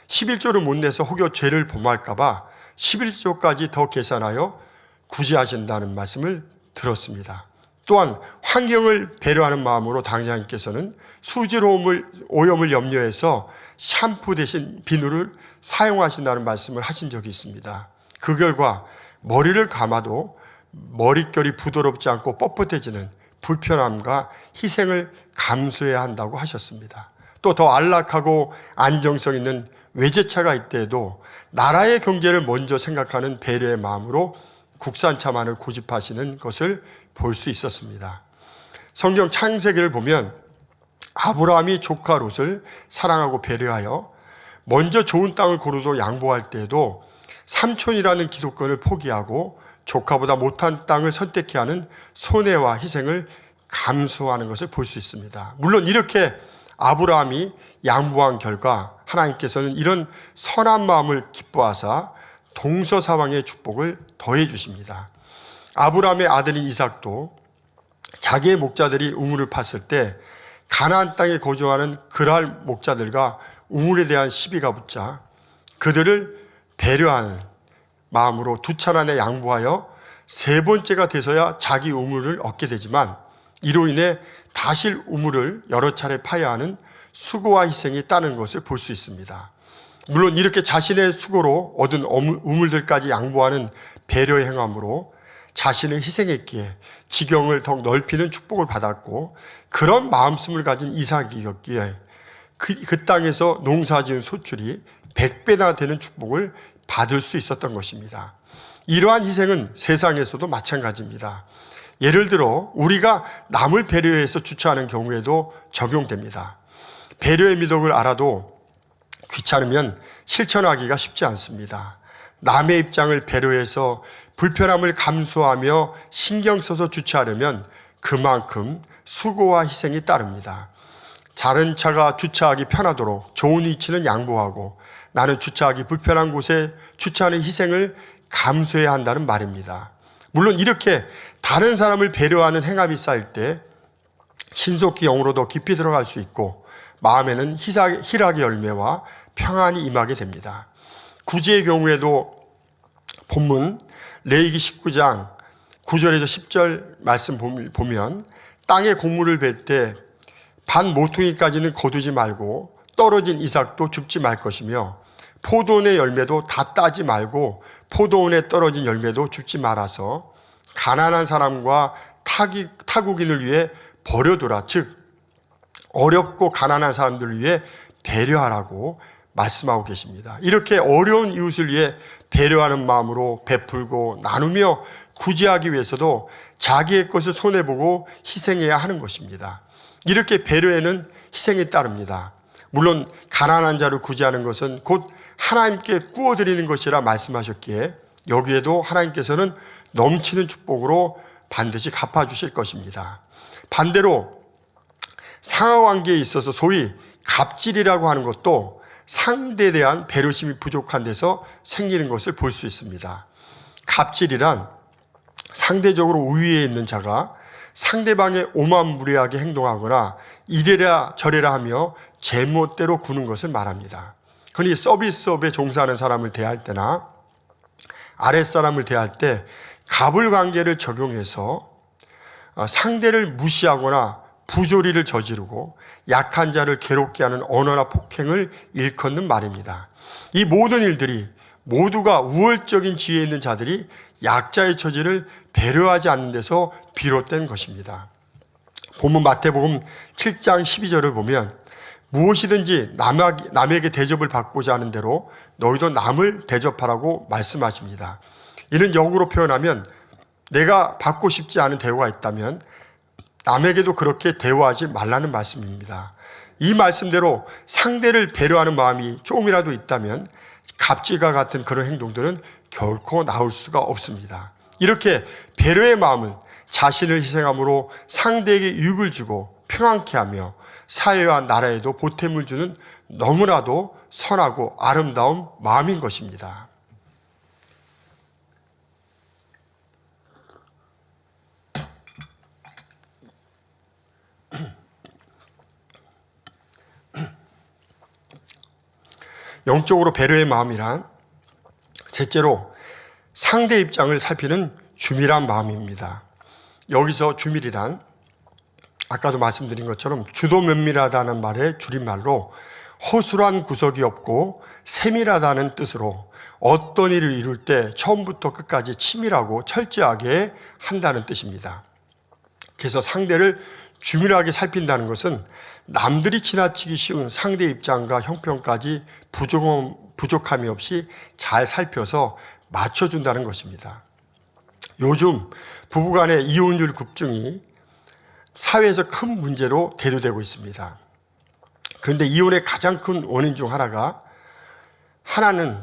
11조를 못 내서 혹여 죄를 범할까 봐 11조까지 더 계산하여 구제하신다는 말씀을 들었습니다. 또한 환경을 배려하는 마음으로 당장님께서는 수질 오염을 염려해서 샴푸 대신 비누를 사용하신다는 말씀을 하신 적이 있습니다. 그 결과 머리를 감아도 머릿결이 부드럽지 않고 뻣뻣해지는 불편함과 희생을 감수해야 한다고 하셨습니다. 또 더 안락하고 안정성 있는 외제차가 있대도 나라의 경제를 먼저 생각하는 배려의 마음으로 국산차만을 고집하시는 것을 볼 수 있었습니다. 성경 창세기를 보면 아브라함이 조카 롯을 사랑하고 배려하여 먼저 좋은 땅을 고르도 양보할 때에도 삼촌이라는 기득권을 포기하고 조카보다 못한 땅을 선택해야 하는 손해와 희생을 감수하는 것을 볼 수 있습니다. 물론 이렇게 아브라함이 양보한 결과 하나님께서는 이런 선한 마음을 기뻐하사 동서사방의 축복을 더해 주십니다. 아브라함의 아들인 이삭도 자기의 목자들이 우물을 팠을 때 가나안 땅에 거주하는 그랄 목자들과 우물에 대한 시비가 붙자 그들을 배려하는 마음으로 두 차례나 양보하여 세 번째가 돼서야 자기 우물을 얻게 되지만 이로 인해 다시 우물을 여러 차례 파야 하는 수고와 희생이 따른 것을 볼 수 있습니다. 물론 이렇게 자신의 수고로 얻은 우물들까지 양보하는 배려의 행함으로 자신을 희생했기에 지경을 더욱 넓히는 축복을 받았고 그런 마음씀을 가진 이삭이었기에 그 땅에서 농사지은 소출이 100배나 되는 축복을 받을 수 있었던 것입니다. 이러한 희생은 세상에서도 마찬가지입니다. 예를 들어 우리가 남을 배려해서 주차하는 경우에도 적용됩니다. 배려의 미덕을 알아도 귀찮으면 실천하기가 쉽지 않습니다. 남의 입장을 배려해서 불편함을 감수하며 신경 써서 주차하려면 그만큼 수고와 희생이 따릅니다. 다른 차가 주차하기 편하도록 좋은 위치는 양보하고 나는 주차하기 불편한 곳에 주차하는 희생을 감수해야 한다는 말입니다. 물론 이렇게 다른 사람을 배려하는 행함이 쌓일 때 신속히 영으로 더 깊이 들어갈 수 있고 마음에는 희락의 열매와 평안이 임하게 됩니다. 구제의 경우에도 본문 레위기 19장 9절에서 10절 말씀 보면 땅에 곡물을 벨 때 반 모퉁이까지는 거두지 말고 떨어진 이삭도 줍지 말 것이며 포도원의 열매도 다 따지 말고 포도원에 떨어진 열매도 줍지 말아서 가난한 사람과 타국인을 위해 버려두라. 즉 어렵고 가난한 사람들을 위해 배려하라고 말씀하고 계십니다. 이렇게 어려운 이웃을 위해 배려하는 마음으로 베풀고 나누며 구제하기 위해서도 자기의 것을 손해보고 희생해야 하는 것입니다. 이렇게 배려에는 희생이 따릅니다. 물론 가난한 자를 구제하는 것은 곧 하나님께 구워드리는 것이라 말씀하셨기에 여기에도 하나님께서는 넘치는 축복으로 반드시 갚아주실 것입니다. 반대로 상하관계에 있어서 소위 갑질이라고 하는 것도 상대에 대한 배려심이 부족한 데서 생기는 것을 볼 수 있습니다. 갑질이란 상대적으로 우위에 있는 자가 상대방의 오만무리하게 행동하거나 이래라 저래라 하며 제멋대로 구는 것을 말합니다. 흔히 서비스업에 종사하는 사람을 대할 때나 아랫사람을 대할 때 갑을 관계를 적용해서 상대를 무시하거나 부조리를 저지르고 약한 자를 괴롭게 하는 언어나 폭행을 일컫는 말입니다. 이 모든 일들이 모두가 우월적인 지위에 있는 자들이 약자의 처지를 배려하지 않는 데서 비롯된 것입니다. 본문 마태복음 7장 12절을 보면 무엇이든지 남에게 대접을 받고자 하는 대로 너희도 남을 대접하라고 말씀하십니다. 이는 역으로 표현하면 내가 받고 싶지 않은 대우가 있다면 남에게도 그렇게 대우하지 말라는 말씀입니다. 이 말씀대로 상대를 배려하는 마음이 조금이라도 있다면 갑질과 같은 그런 행동들은 결코 나올 수가 없습니다. 이렇게 배려의 마음은 자신을 희생함으로 상대에게 유익을 주고 평안케 하며 사회와 나라에도 보탬을 주는 너무나도 선하고 아름다운 마음인 것입니다. 영적으로 배려의 마음이란 셋째로 상대 입장을 살피는 주밀한 마음입니다. 여기서 주밀이란 아까도 말씀드린 것처럼 주도 면밀하다는 말의 줄임말로 허술한 구석이 없고 세밀하다는 뜻으로 어떤 일을 이룰 때 처음부터 끝까지 치밀하고 철저하게 한다는 뜻입니다. 그래서 상대를 주밀하게 살핀다는 것은 남들이 지나치기 쉬운 상대 입장과 형편까지 부족함이 없이 잘 살펴서 맞춰준다는 것입니다. 요즘 부부간의 이혼율 급증이 사회에서 큰 문제로 대두되고 있습니다. 그런데 이혼의 가장 큰 원인 중 하나는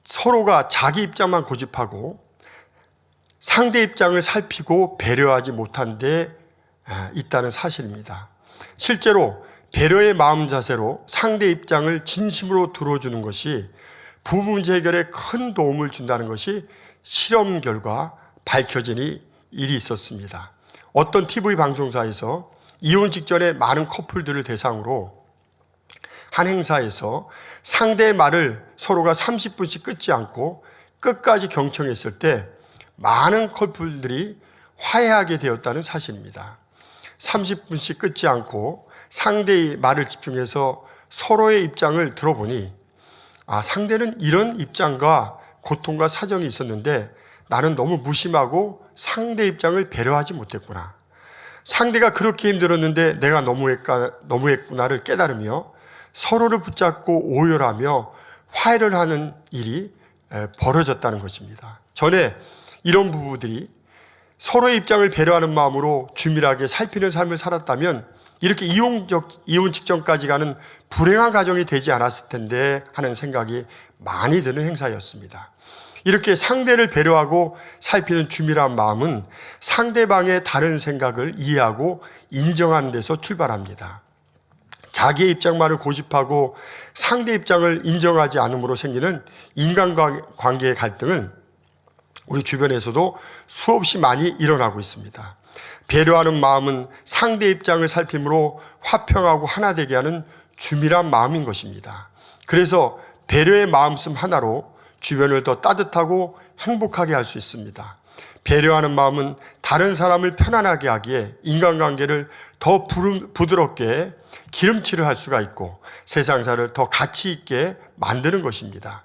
서로가 자기 입장만 고집하고 상대 입장을 살피고 배려하지 못한 데 있다는 사실입니다. 실제로 배려의 마음 자세로 상대 입장을 진심으로 들어주는 것이 부부 문제 해결에 큰 도움을 준다는 것이 실험 결과 밝혀진 일이 있었습니다. 어떤 TV 방송사에서 이혼 직전에 많은 커플들을 대상으로 한 행사에서 상대의 말을 서로가 30분씩 끊지 않고 끝까지 경청했을 때 많은 커플들이 화해하게 되었다는 사실입니다. 30분씩 끊지 않고 상대의 말을 집중해서 서로의 입장을 들어보니 상대는 이런 입장과 고통과 사정이 있었는데 나는 너무 무심하고 상대 입장을 배려하지 못했구나. 상대가 그렇게 힘들었는데 내가 너무했구나를 깨달으며 서로를 붙잡고 오열하며 화해를 하는 일이 벌어졌다는 것입니다. 전에 이런 부부들이 서로의 입장을 배려하는 마음으로 주밀하게 살피는 삶을 살았다면 이렇게 이혼 직전까지 가는 불행한 가정이 되지 않았을 텐데 하는 생각이 많이 드는 행사였습니다. 이렇게 상대를 배려하고 살피는 주밀한 마음은 상대방의 다른 생각을 이해하고 인정하는 데서 출발합니다. 자기의 입장만을 고집하고 상대 입장을 인정하지 않음으로 생기는 인간관계의 갈등은 우리 주변에서도 수없이 많이 일어나고 있습니다. 배려하는 마음은 상대 입장을 살핌으로 화평하고 하나 되게 하는 주밀한 마음인 것입니다. 그래서 배려의 마음씀 하나로 주변을 더 따뜻하고 행복하게 할 수 있습니다. 배려하는 마음은 다른 사람을 편안하게 하기에 인간관계를 더 부드럽게 기름칠을 할 수가 있고 세상사를 더 가치 있게 만드는 것입니다.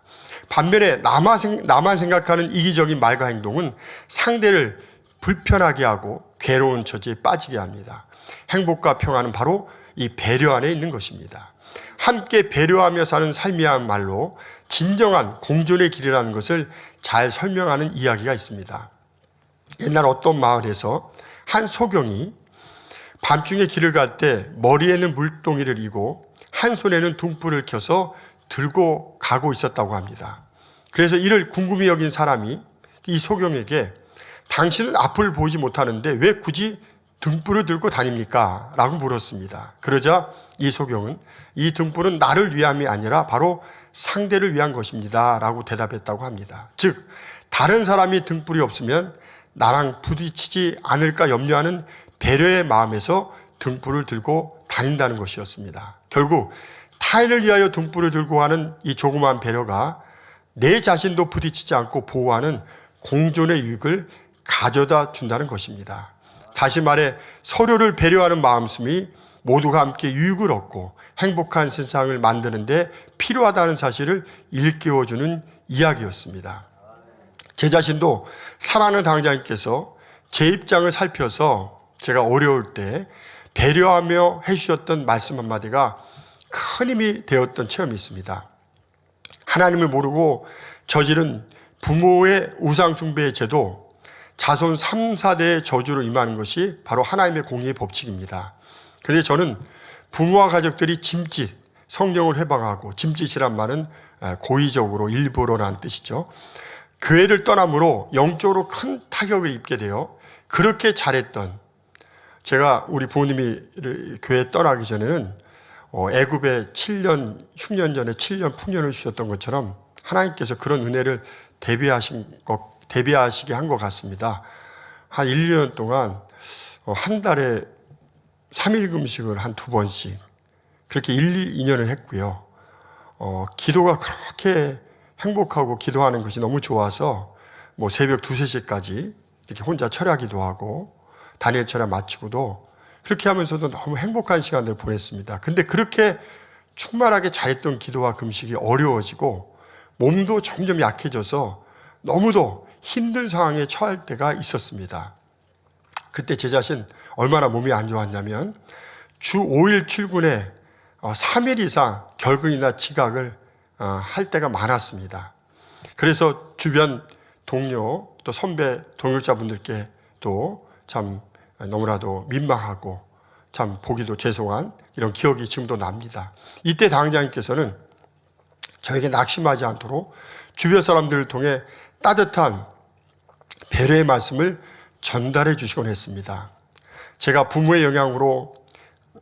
반면에 나만 생각하는 이기적인 말과 행동은 상대를 불편하게 하고 괴로운 처지에 빠지게 합니다. 행복과 평안은 바로 이 배려 안에 있는 것입니다. 함께 배려하며 사는 삶이야말로 진정한 공존의 길이라는 것을 잘 설명하는 이야기가 있습니다. 옛날 어떤 마을에서 한 소경이 밤중에 길을 갈 때 머리에는 물동이를 이고 한 손에는 등불을 켜서 들고 가고 있었다고 합니다. 그래서 이를 궁금히 여긴 사람이 이 소경에게 당신은 앞을 보지 못하는데 왜 굳이 등불을 들고 다닙니까? 라고 물었습니다. 그러자 이 소경은 이 등불은 나를 위함이 아니라 바로 상대를 위한 것입니다. 라고 대답했다고 합니다. 즉, 다른 사람이 등불이 없으면 나랑 부딪히지 않을까 염려하는 배려의 마음에서 등불을 들고 다닌다는 것이었습니다. 결국 타인을 위하여 등불을 들고 하는 이 조그마한 배려가 내 자신도 부딪히지 않고 보호하는 공존의 유익을 가져다 준다는 것입니다. 다시 말해 서로를 배려하는 마음씀이 모두가 함께 유익을 얻고 행복한 세상을 만드는 데 필요하다는 사실을 일깨워주는 이야기였습니다. 제 자신도 사랑하는 당장님께서 제 입장을 살펴서 제가 어려울 때 배려하며 해주셨던 말씀 한마디가 큰 힘이 되었던 체험이 있습니다. 하나님을 모르고 저지른 부모의 우상숭배의 제도, 자손 3, 4대의 저주로 임하는 것이 바로 하나님의 공의의 법칙입니다. 그런데 저는 부모와 가족들이 짐짓, 성령을 회방하고, 짐짓이란 말은 고의적으로 일부러라는 뜻이죠. 교회를 떠남으로 영적으로 큰 타격을 입게 되어 그렇게 잘했던, 제가 우리 부모님이 교회 떠나기 전에는 애굽에 7년 흉년 전에 7년 풍년을 주셨던 것처럼 하나님께서 그런 은혜를 대비하시게 한 것 같습니다. 한 1, 2년 동안 한 달에 3일 금식을 한 2번씩 그렇게 1, 2년을 했고요. 기도가 그렇게 행복하고 기도하는 것이 너무 좋아서 뭐 새벽 2, 3시까지 이렇게 혼자 철야기도 하고 다니엘 철야 마치고도 그렇게 하면서도 너무 행복한 시간을 보냈습니다. 근데 그렇게 충만하게 잘했던 기도와 금식이 어려워지고 몸도 점점 약해져서 너무도 힘든 상황에 처할 때가 있었습니다. 그때 제 자신 얼마나 몸이 안 좋았냐면 주 5일 출근에 3일 이상 결근이나 지각을 할 때가 많았습니다. 그래서 주변 동료 또 선배 동역자분들께 또 참 너무나도 민망하고 참 보기도 죄송한 이런 기억이 지금도 납니다. 이때 당장님께서는 저에게 낙심하지 않도록 주변 사람들을 통해 따뜻한 배려의 말씀을 전달해 주시곤 했습니다. 제가 부모의 영향으로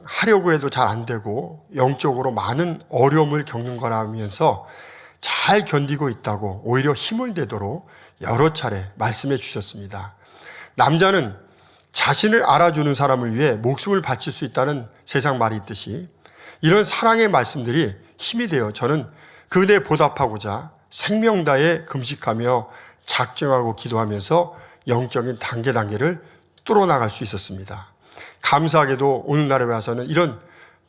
하려고 해도 잘 안 되고 영적으로 많은 어려움을 겪는 거라면서 잘 견디고 있다고 오히려 힘을 내도록 여러 차례 말씀해 주셨습니다. 남자는 자신을 알아주는 사람을 위해 목숨을 바칠 수 있다는 세상 말이 있듯이 이런 사랑의 말씀들이 힘이 되어 저는 그 은혜에 보답하고자 생명 다해 금식하며 작정하고 기도하면서 영적인 단계를 뚫어나갈 수 있었습니다. 감사하게도 오늘날에 와서는 이런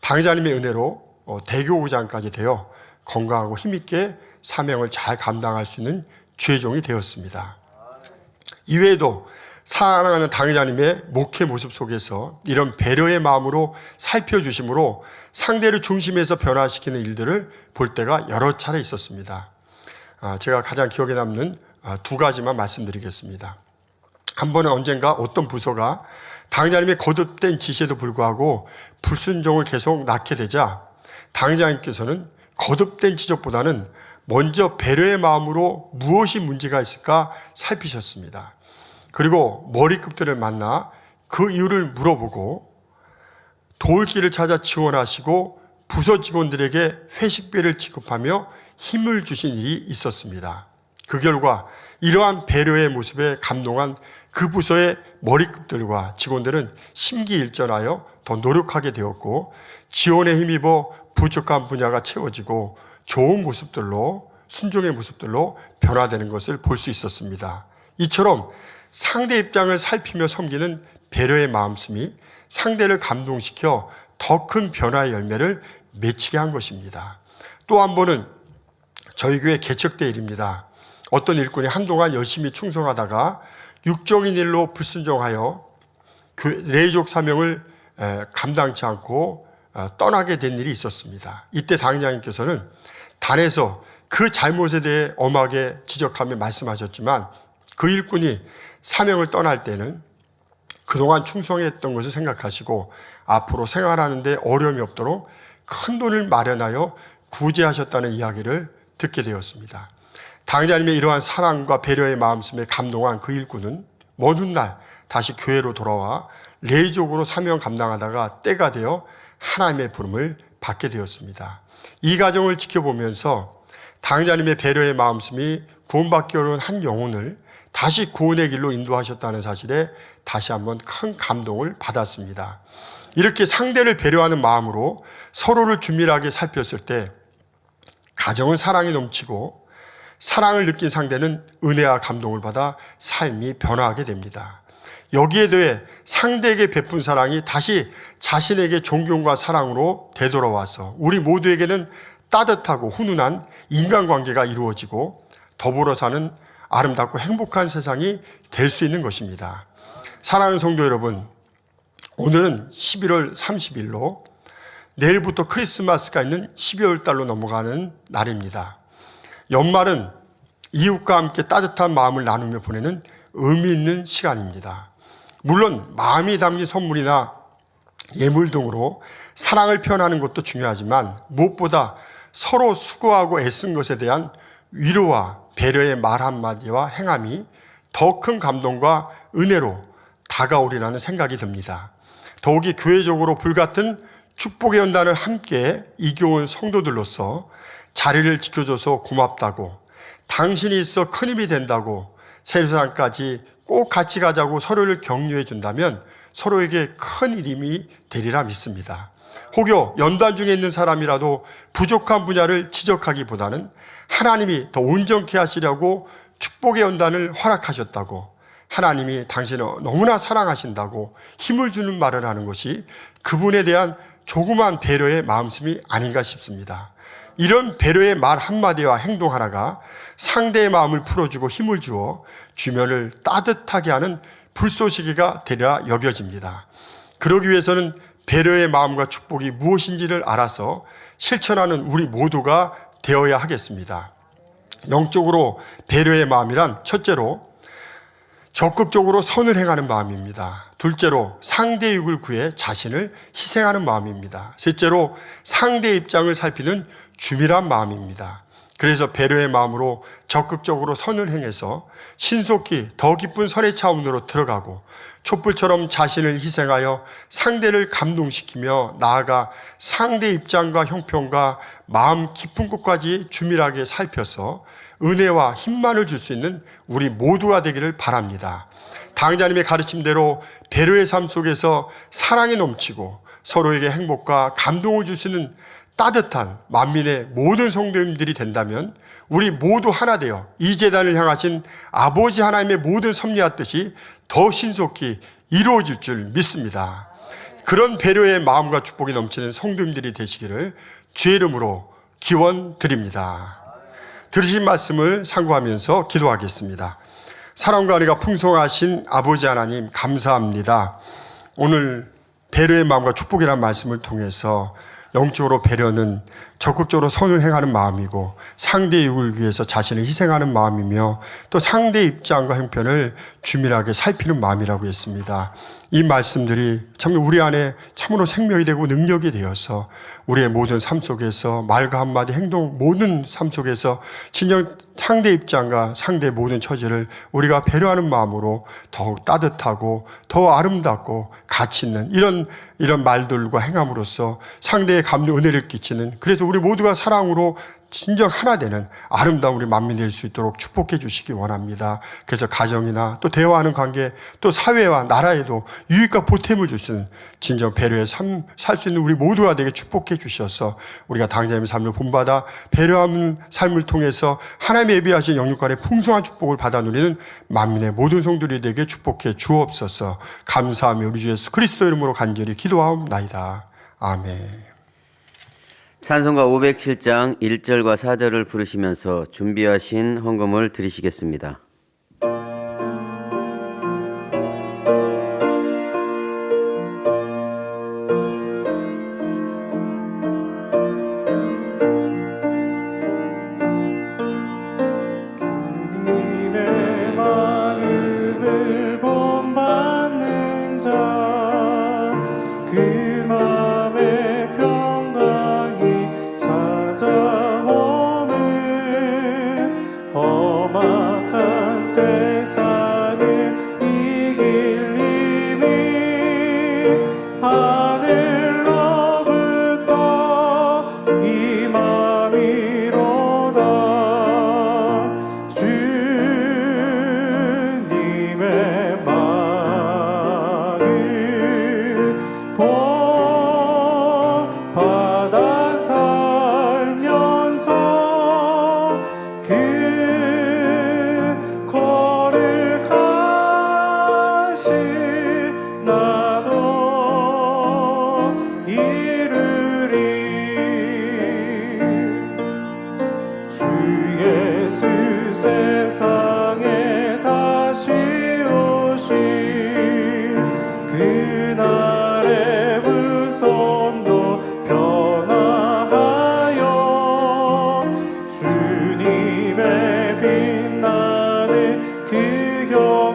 당회자님의 은혜로 대교구장까지 되어 건강하고 힘있게 사명을 잘 감당할 수 있는 주의 종이 되었습니다. 이외에도 사랑하는 당회자님의 목회 모습 속에서 이런 배려의 마음으로 살펴주심으로 상대를 중심에서 변화시키는 일들을 볼 때가 여러 차례 있었습니다. 제가 가장 기억에 남는 2가지만 말씀드리겠습니다. 한 번은 언젠가 어떤 부서가 당회자님의 거듭된 지시에도 불구하고 불순종을 계속 낳게 되자 당회자님께서는 거듭된 지적보다는 먼저 배려의 마음으로 무엇이 문제가 있을까 살피셨습니다. 그리고 머리급들을 만나 그 이유를 물어보고 도울 길을 찾아 지원하시고 부서 직원들에게 회식비를 지급하며 힘을 주신 일이 있었습니다. 그 결과 이러한 배려의 모습에 감동한 그 부서의 머리급들과 직원들은 심기일전하여 더 노력하게 되었고 지원에 힘입어 부족한 분야가 채워지고 좋은 모습들로 순종의 모습들로 변화되는 것을 볼 수 있었습니다. 이처럼 상대 입장을 살피며 섬기는 배려의 마음씀이 상대를 감동시켜 더 큰 변화의 열매를 맺히게 한 것입니다. 또 한 번은 저희 교회 개척대 일입니다. 어떤 일꾼이 한동안 열심히 충성하다가 육적인 일로 불순종하여 레이족 사명을 감당치 않고 떠나게 된 일이 있었습니다. 이때 당장님께서는 단에서 그 잘못에 대해 엄하게 지적하며 말씀하셨지만 그 일꾼이 사명을 떠날 때는 그동안 충성했던 것을 생각하시고 앞으로 생활하는 데 어려움이 없도록 큰 돈을 마련하여 구제하셨다는 이야기를 듣게 되었습니다. 당자님의 이러한 사랑과 배려의 마음씀에 감동한 그 일꾼은 먼 훗날 다시 교회로 돌아와 레이족으로 사명 감당하다가 때가 되어 하나님의 부름을 받게 되었습니다. 이 과정을 지켜보면서 당자님의 배려의 마음씀이 구원받기 어려운 한 영혼을 다시 구원의 길로 인도하셨다는 사실에 다시 한번 큰 감동을 받았습니다. 이렇게 상대를 배려하는 마음으로 서로를 준밀하게 살폈을 때 가정은 사랑이 넘치고 사랑을 느낀 상대는 은혜와 감동을 받아 삶이 변화하게 됩니다. 여기에 더해 상대에게 베푼 사랑이 다시 자신에게 존경과 사랑으로 되돌아와서 우리 모두에게는 따뜻하고 훈훈한 인간관계가 이루어지고 더불어 사는 아름답고 행복한 세상이 될 수 있는 것입니다. 사랑하는 성도 여러분, 오늘은 11월 30일로 내일부터 크리스마스가 있는 12월 달로 넘어가는 날입니다. 연말은 이웃과 함께 따뜻한 마음을 나누며 보내는 의미 있는 시간입니다. 물론 마음이 담긴 선물이나 예물 등으로 사랑을 표현하는 것도 중요하지만 무엇보다 서로 수고하고 애쓴 것에 대한 위로와 배려의 말 한마디와 행함이 더 큰 감동과 은혜로 다가오리라는 생각이 듭니다. 더욱이 교회적으로 불같은 축복의 연단을 함께 이겨온 성도들로서 자리를 지켜줘서 고맙다고, 당신이 있어 큰 힘이 된다고, 세상까지 꼭 같이 가자고 서로를 격려해 준다면 서로에게 큰 힘이 되리라 믿습니다. 혹여 연단 중에 있는 사람이라도 부족한 분야를 지적하기보다는 하나님이 더 온전케 하시려고 축복의 연단을 허락하셨다고, 하나님이 당신을 너무나 사랑하신다고 힘을 주는 말을 하는 것이 그분에 대한 조그만 배려의 마음씀이 아닌가 싶습니다. 이런 배려의 말 한마디와 행동 하나가 상대의 마음을 풀어주고 힘을 주어 주변을 따뜻하게 하는 불쏘시개가 되리라 여겨집니다. 그러기 위해서는 배려의 마음과 축복이 무엇인지를 알아서 실천하는 우리 모두가 되어야 하겠습니다. 영적으로 배려의 마음이란 첫째로 적극적으로 선을 행하는 마음입니다. 둘째로 상대의 유익을 구해 자신을 희생하는 마음입니다. 셋째로 상대의 입장을 살피는 주밀한 마음입니다. 그래서 배려의 마음으로 적극적으로 선을 행해서 신속히 더 깊은 선의 차원으로 들어가고 촛불처럼 자신을 희생하여 상대를 감동시키며 나아가 상대의 입장과 형편과 마음 깊은 곳까지 주밀하게 살펴서 은혜와 힘만을 줄 수 있는 우리 모두가 되기를 바랍니다. 당자님의 가르침대로 배려의 삶 속에서 사랑이 넘치고 서로에게 행복과 감동을 줄 수 있는 따뜻한 만민의 모든 성도님들이 된다면 우리 모두 하나 되어 이 재단을 향하신 아버지 하나님의 모든 섭리와 뜻이 더 신속히 이루어질 줄 믿습니다. 그런 배려의 마음과 축복이 넘치는 성도님들이 되시기를 주의 이름으로 기원드립니다. 들으신 말씀을 상고하면서 기도하겠습니다. 사랑과 은혜가 풍성하신 아버지 하나님 감사합니다. 오늘 배려의 마음과 축복이라는 말씀을 통해서 영적으로 배려는 적극적으로 선을 행하는 마음이고 상대의 유익을 위해서 자신을 희생하는 마음이며 또 상대의 입장과 형편을 주밀하게 살피는 마음이라고 했습니다. 이 말씀들이 참 우리 안에 참으로 생명이 되고 능력이 되어서 우리의 모든 삶 속에서 말과 한마디 행동 모든 삶 속에서 진정 상대 입장과 상대의 모든 처지를 우리가 배려하는 마음으로 더욱 따뜻하고 더 아름답고 가치 있는 이런 말들과 행함으로써 상대의 감동 은혜를 끼치는, 그래서 우리 모두가 사랑으로 진정 하나 되는 아름다운 우리 만민이 될 수 있도록 축복해 주시기 원합니다. 그래서 가정이나 또 대화하는 관계 또 사회와 나라에도 유익과 보탬을 주시는 진정 배려의 삶 살 수 있는 우리 모두가 되게 축복해 주셔서 우리가 당자님의 삶을 본받아 배려하는 삶을 통해서 하나님의 예비하신 영육간의 풍성한 축복을 받아 누리는 만민의 모든 성도들이 되게 축복해 주옵소서. 감사하며 우리 주 예수 그리스도 이름으로 간절히 기도하옵나이다. 아멘. 찬송가 507장 1절과 4절을 부르시면서 준비하신 헌금을 드리시겠습니다. 주님의 마음을 본받는 자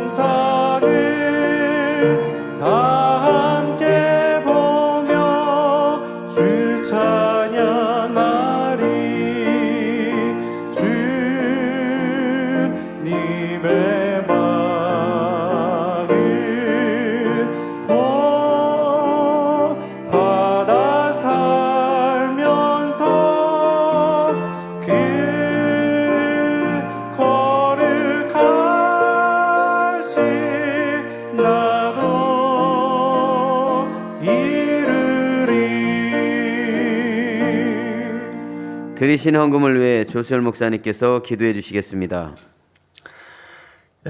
영상을 다 함께 보며 주 찬양하리. 주님의 마음을 받아 살면서 그 거룩하신 나도 이르리. 드리신 헌금을 위해 조수열 목사님께서 기도해 주시겠습니다.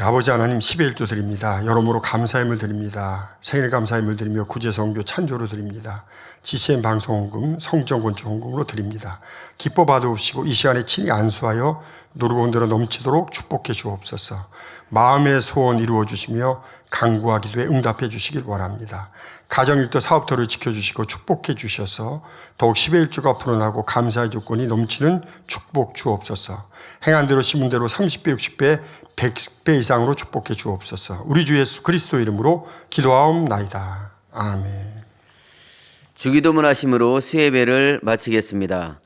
아버지 하나님 11조 드립니다. 여러모로 감사함을 드립니다. 생일 감사함을 드리며 구제성교 찬조로 드립니다. GCN 방송헌금 성정건축 헌금으로 드립니다. 기뻐 받으옵시고 이 시간에 친히 안수하여 누르고 온 대로 넘치도록 축복해 주옵소서. 마음의 소원 이루어 주시며 간구와 기도에 응답해 주시길 원합니다. 가정일도 사업터를 지켜주시고 축복해 주셔서 더욱 11조가 불어나고 감사의 조건이 넘치는 축복 주옵소서. 행한 대로 심은 대로 30배, 60배, 100배 이상으로 축복해 주옵소서. 우리 주 예수 그리스도 이름으로 기도하옵나이다. 아멘. 주기도문 하심으로 수예배를 마치겠습니다.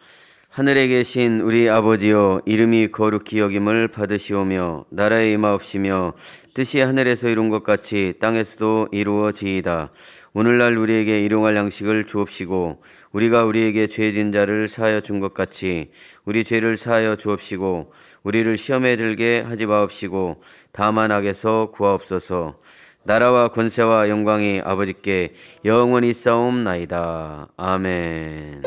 하늘에 계신 우리 아버지여, 이름이 거룩히 여김을 받으시오며 나라에 임하옵시며 뜻이 하늘에서 이룬 것 같이 땅에서도 이루어지이다. 오늘날 우리에게 일용할 양식을 주옵시고 우리가 우리에게 죄진 자를 사하여 준 것 같이 우리 죄를 사하여 주옵시고 우리를 시험에 들게 하지 마옵시고 다만 악에서 구하옵소서. 나라와 권세와 영광이 아버지께 영원히 싸움나이다. 아멘.